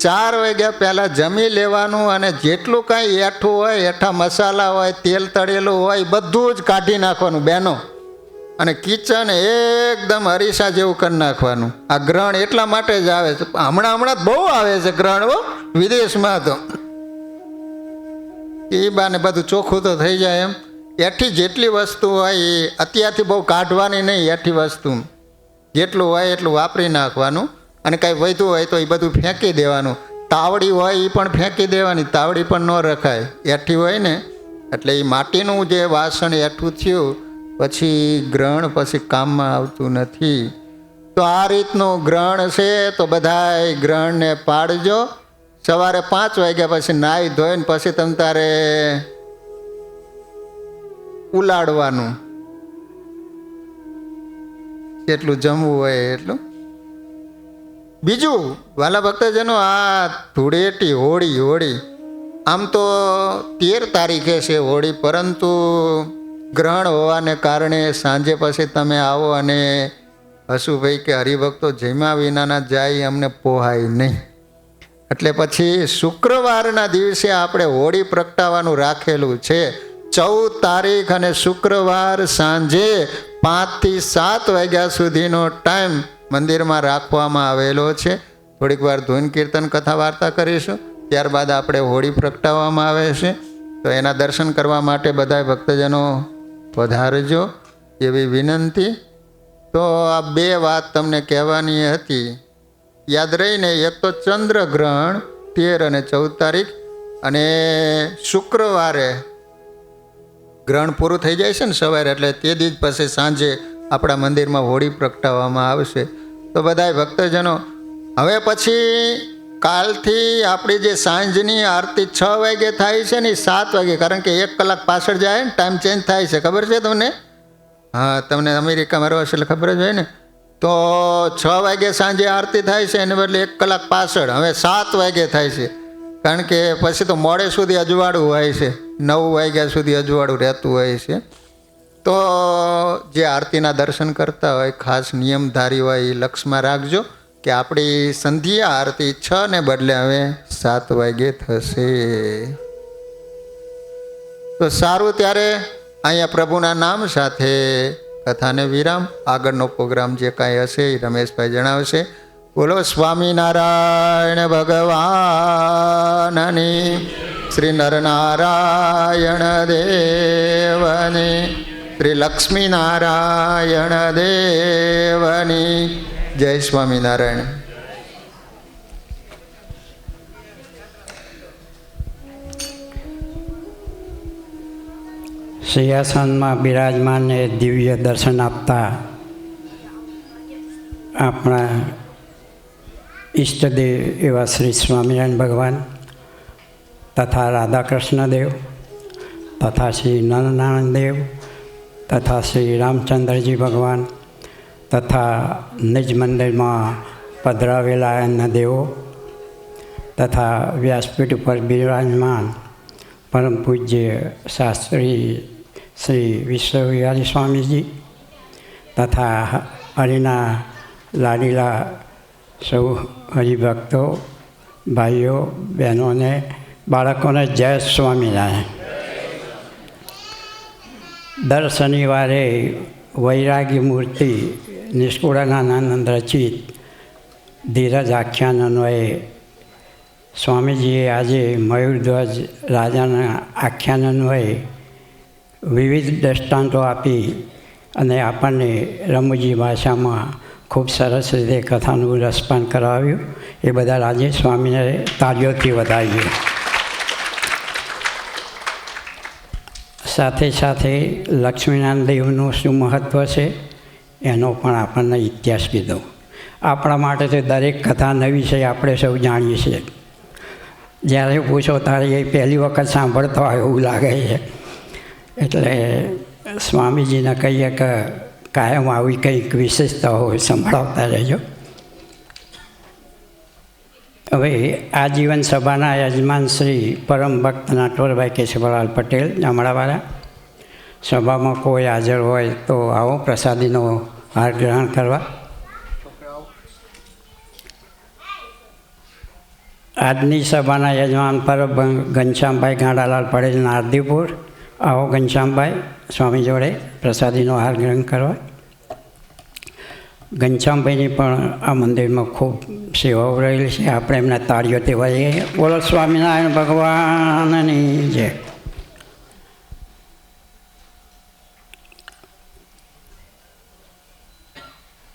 4 વાગ્યા પહેલાં જમી લેવાનું અને જેટલું કાંઈ એઠું હોય, એઠા મસાલા હોય, તેલ તળેલું હોય, બધું જ કાઢી નાખવાનું બહેનો. અને કિચન એકદમ અરીસા જેવું કરી નાખવાનું. આ ગ્રહણ એટલા માટે જ આવે છે. હમણાં જ બહુ આવે છે ગ્રહણ વિદેશમાં. તો એ બાને બધું ચોખ્ખું તો થઈ જાય એમ. એઠી જેટલી વસ્તુ હોય એ અત્યારથી બહુ કાઢવાની નહીં. એઠી વસ્તુ જેટલું હોય એટલું વાપરી નાખવાનું. અને કાંઈ વધ્યું હોય તો એ બધું ફેંકી દેવાનું. તાવડી હોય એ પણ ફેંકી દેવાની. તાવડી પણ ન રખાય. એઠી હોય ને એટલે એ માટીનું જે વાસણ એઠું થયું પછી ગ્રહણ પછી કામમાં આવતું નથી. તો આ રીતનું ગ્રહણ છે. તો બધાય ગ્રહણને પાડજો. સવારે 5 વાગ્યા પછી નાહી ધોઈને પછી તમે તારે ઉલાડવાનું. જેટલું જમવું હોય એટલું. બીજું વાલા ભક્તજનો, આ ધૂળેટી હોળી આમ તો 13 તારીખે છે હોળી, પરંતુ ગ્રહણ હોવાને કારણે સાંજે પછી તમે આવો અને હસુભાઈ કે હરિભક્તો જમ્યા વિનાના જાય અમને પોહાય નહીં. એટલે પછી શુક્રવારના દિવસે આપણે હોળી પ્રગટાવવાનું રાખેલું છે. 14 તારીખ અને શુક્રવાર સાંજે 5 થી 7 વાગ્યા સુધીનો ટાઈમ મંદિરમાં રાખવામાં આવેલો છે. થોડીક વાર ધૂન કીર્તન કથા વાર્તા કરીશું. ત્યારબાદ આપણે હોળી પ્રગટાવવામાં આવે છે. તો એના દર્શન કરવા માટે બધા ભક્તજનો પધારજો એવી વિનંતી. તો આ 2 વાત તમને કહેવાની હતી, યાદ રહીને. એક તો ચંદ્રગ્રહણ 13 અને 14 તારીખ, અને શુક્રવારે ગ્રહણ પૂરું થઈ જાય છે ને સવારે, એટલે તે દિવસ પછી સાંજે આપણા મંદિરમાં હોળી પ્રગટાવવામાં આવશે. તો બધાય ભક્તજનો હવે પછી કાલથી આપણી જે સાંજની આરતી 6 વાગે થાય છે ને 7 વાગે, કારણ કે 1 કલાક પાછળ જાય ને ટાઈમ ચેન્જ થાય છે. ખબર છે તમને? હા, તમને અમેરિકામાં રહો છો એટલે ખબર જ હોય ને. તો 6 વાગે સાંજે આરતી થાય છે, એને બદલે 1 કલાક પાછળ હવે 7 વાગે થાય છે. કારણ કે પછી તો મોડે સુધી અજવાળું હોય છે. 9 વાગ્યા સુધી અજવાળું રહેતું હોય છે. તો જે આરતીના દર્શન કરતા હોય, ખાસ નિયમધારી હોય, એ લક્ષમાં રાખજો કે આપણી સંધ્યા આરતી 6 ને બદલે હવે 7 વાગે થશે. તો સારું, ત્યારે અહીંયા પ્રભુના નામ સાથે કથાને વિરામ. આગળનો પ્રોગ્રામ જે કાંઈ હશે એ રમેશભાઈ જણાવશે. બોલો સ્વામિનારાયણ ભગવાનની, શ્રી નરનારાયણ દેવની, શ્રી લક્ષ્મીનારાયણ દેવની જય. સ્વામિનારાયણ. સિંહાસનમાં બિરાજમાનને દિવ્ય દર્શન આપતા આપણા ઈષ્ટદેવ એવા શ્રી સ્વામિનારાયણ ભગવાન તથા રાધાકૃષ્ણ દેવ તથા શ્રી નરનારાયણ દેવ તથા શ્રી રામચંદ્રજી ભગવાન તથા નિજ મંદિરમાં પધરાવેલા એમના દેવો તથા વ્યાસપીઠ ઉપર બિરાજમાન પરમ પૂજ્ય શાસ્ત્રી શ્રી વિશ્વવિહારી સ્વામીજી તથા હરિના લાડીલા સૌ હરિભક્તો, ભાઈઓ, બહેનોને, બાળકોને જય સ્વામિનારાયણ. દર શનિવારે વૈરાગી મૂર્તિ નિષ્કુળાનંદ રચિત ધીરજ આખ્યાન અન્વયે સ્વામીજીએ આજે મયુરધ્વજ રાજાના આખ્યાન અન્વયે વિવિધ દ્રષ્ટાંતો આપી અને આપણને રમૂજી ભાષામાં ખૂબ સરસ રીતે કથાનું રસપાન કરાવ્યું. એ બધા આજે સ્વામીને તાળીઓથી વધાવીએ. સાથે સાથે લક્ષ્મીનારાયણ દેવનું શું મહત્ત્વ છે એનો પણ આપણને ઇતિહાસ કીધો. આપણા માટે તો દરેક કથા નવી છે, આપણે સૌ જાણીએ છીએ. જ્યારે પૂછો ત્યારે એ પહેલી વખત સાંભળતો હોય એવું લાગે છે. એટલે સ્વામીજીને કહીએ કે કાયમ આવી કંઈક વિશેષતા હોય સંભળાવતા રહેજો. હવે આ જીવન સભાના યજમાન શ્રી પરમ ભક્ત નાટવરભાઈ કેશવલાલ પટેલ જામડાવાળા, સભામાં કોઈ હાજર હોય તો આવો પ્રસાદીનો હાર ગ્રહણ કરવા. આજની સભાના યજમાન પરમ ઘનશ્યામભાઈ ગાંડાલાલ પટેલ નારદીપુર, આવો ઘનશ્યામભાઈ સ્વામી જોડે પ્રસાદીનો હાર ગ્રહણ કરવા. ઘનશ્યામભાઈની પણ આ મંદિરમાં ખૂબ સેવાઓ રહેલી છે. આપણે એમના તાળીઓથી વળીએ. બોલો સ્વામિનારાયણ ભગવાનની જય.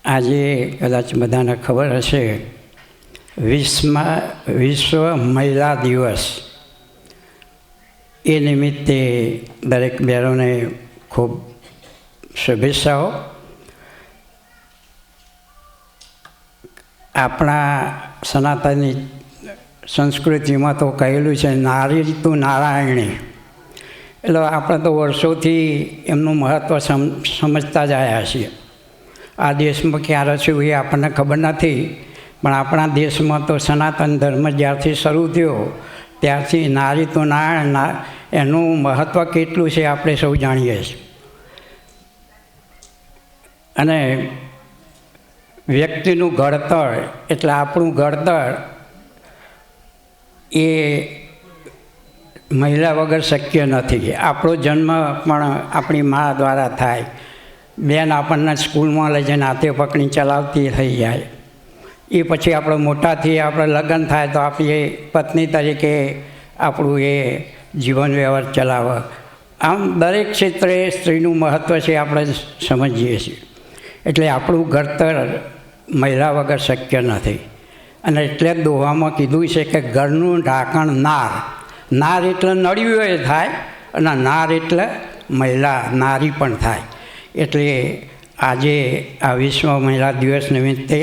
આજે કદાચ બધાને ખબર હશે, વિશ્વ મહિલા દિવસ. એ નિમિત્તે દરેક બહેનોને ખૂબ શુભેચ્છાઓ. આપણા સનાતની સંસ્કૃતિમાં તો કહેલું છે નારી તું નારાયણી. એટલે આપણે તો વર્ષોથી એમનું મહત્ત્વ સમજતા જ આવ્યા છીએ. આ દેશમાં ક્યાં રચ્યું એ આપણને ખબર નથી, પણ આપણા દેશમાં તો સનાતન ધર્મ જ્યારથી શરૂ થયો ત્યારથી નારી તો નારાયણ એનું મહત્ત્વ કેટલું છે આપણે સૌ જાણીએ છીએ. અને વ્યક્તિનું ઘડતર એટલે આપણું ઘડતર એ મહિલા વગર શક્ય નથી. આપણો જન્મ પણ આપણી મા દ્વારા થાય. બેન આપણને સ્કૂલમાં લઈ જઈને હાથે પકડી ચલાવતી થઈ જાય. એ પછી આપણે મોટા થઈએ, આપણે લગ્ન થાય તો આપણી પત્ની તરીકે આપણું એ જીવન વ્યવહાર ચલાવે. આમ દરેક ક્ષેત્રે સ્ત્રીનું મહત્ત્વ છે આપણે સમજીએ છીએ. એટલે આપણું ઘડતર મહિલા વગર શક્ય નથી. અને એટલે જ દોહામાં કીધું છે કે ઘરનું ઢાંકણ નાર. નાર એટલે નળિયું એ થાય, અને નાર એટલે મહિલા નારી પણ થાય. એટલે આજે આ વિશ્વ મહિલા દિવસ નિમિત્તે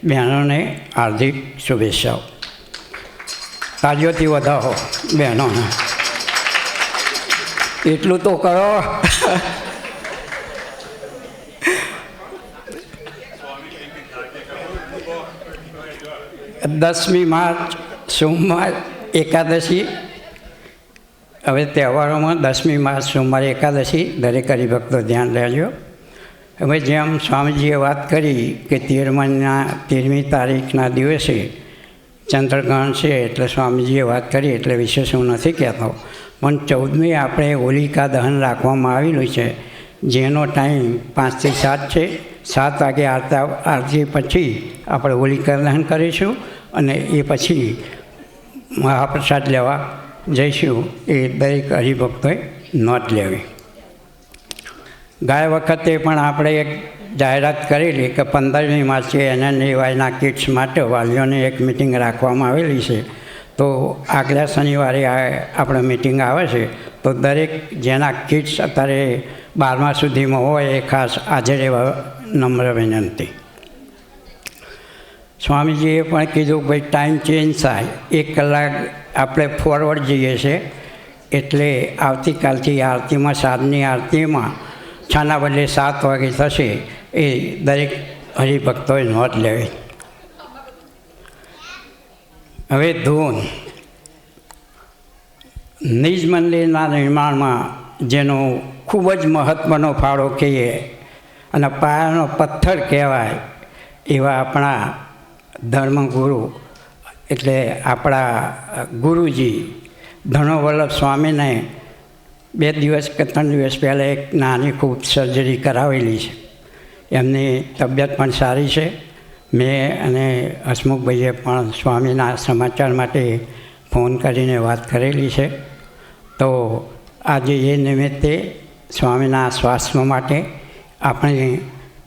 બહેનોને હાર્દિક શુભેચ્છાઓ. તાળીઓથી વધાવો બહેનોને. એટલું તો કરો. 10મી માર્ચ સોમવાર એકાદશી. હવે તહેવારોમાં 10મી માર્ચ સોમવારે એકાદશી દરેક હરિભક્તો ધ્યાન રહેજો. હવે જેમ સ્વામીજીએ વાત કરી કે 13મી તારીખના દિવસે ચંદ્રગ્રહણ છે, એટલે સ્વામીજીએ વાત કરી એટલે વિશેષ હું નથી કહેતો. પણ 14મી આપણે હોલિકા દહન રાખવામાં આવેલું છે, જેનો ટાઈમ 5 થી 7 છે. 7 વાગે આરતી પછી આપણે હોલિકા દહન કરીશું અને એ પછી મહાપ્રસાદ લેવા જઈશું. એ દરેક હરિભક્તોએ નોંધ લેવી. ગયા વખતે પણ આપણે એક જાહેરાત કરેલી કે 15મી માર્ચે NNAYના કિડ્સ માટે વાલીઓની એક મિટિંગ રાખવામાં આવેલી છે. તો આગલા શનિવારે આપણે મિટિંગ આવે છે, તો દરેક જેના કિડ્સ અત્યારે 12મા સુધીમાં હોય એ ખાસ હાજર રહેવા નમ્ર વિનંતી. સ્વામીજીએ પણ કીધું ભાઈ ટાઈમ ચેન્જ થાય, 1 કલાક આપણે ફોરવર્ડ જઈએ છીએ. એટલે આવતીકાલથી આરતીમાં, સાંજની આરતીમાં 6ના બદલે 7 વાગે થશે. એ દરેક હરિભક્તોએ નોંધ લેવી. હવે ધૂન. નિજ મંદિરના નિર્માણમાં જેનો ખૂબ જ મહત્ત્વનો ફાળો કહીએ અને પાયાનો પથ્થર કહેવાય એવા આપણા ધર્મગુરુ એટલે આપણા ગુરુજી ધણોવલ્લભ સ્વામીને 2 દિવસ કે 3 દિવસ પહેલાં એક નાની ખૂબ સર્જરી કરાવેલી છે. એમની તબિયત પણ સારી છે. મેં અને હસમુખભાઈએ પણ સ્વામીના સમાચાર માટે ફોન કરીને વાત કરેલી છે. તો આજે એ નિમિત્તે સ્વામીના સ્વાસ્થ્ય માટે આપણે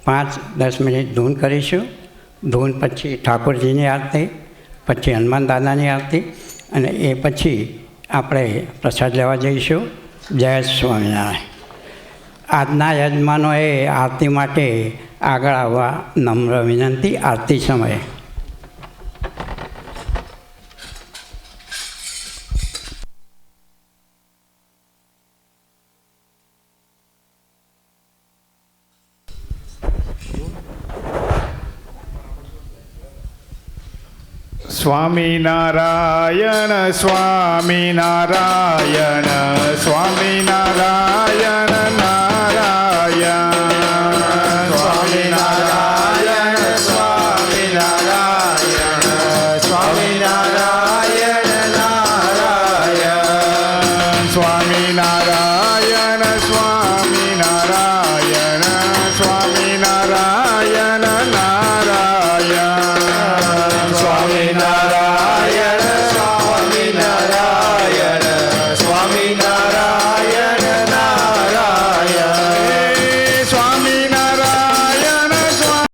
5-10 મિનિટ ધૂન કરીશું. ધૂન પછી ઠાકોરજીની આરતી, પછી હનુમાન દાદાની આરતી, અને એ પછી આપણે પ્રસાદ લેવા જઈશું. જય સ્વામિનારાયણ. આજના યજમાનોએ આરતી માટે આગળ આવવા નમ્ર વિનંતી. આરતી સમયે સ્વામિનારાયણ સ્વામિનારાયણ સ્વામિનારાયણ નારાયણ સ્વામિનારાયણ સ્વામિનારાયણ સ્વામિનારાયણ નારાયણ સ્વામિનારાયણ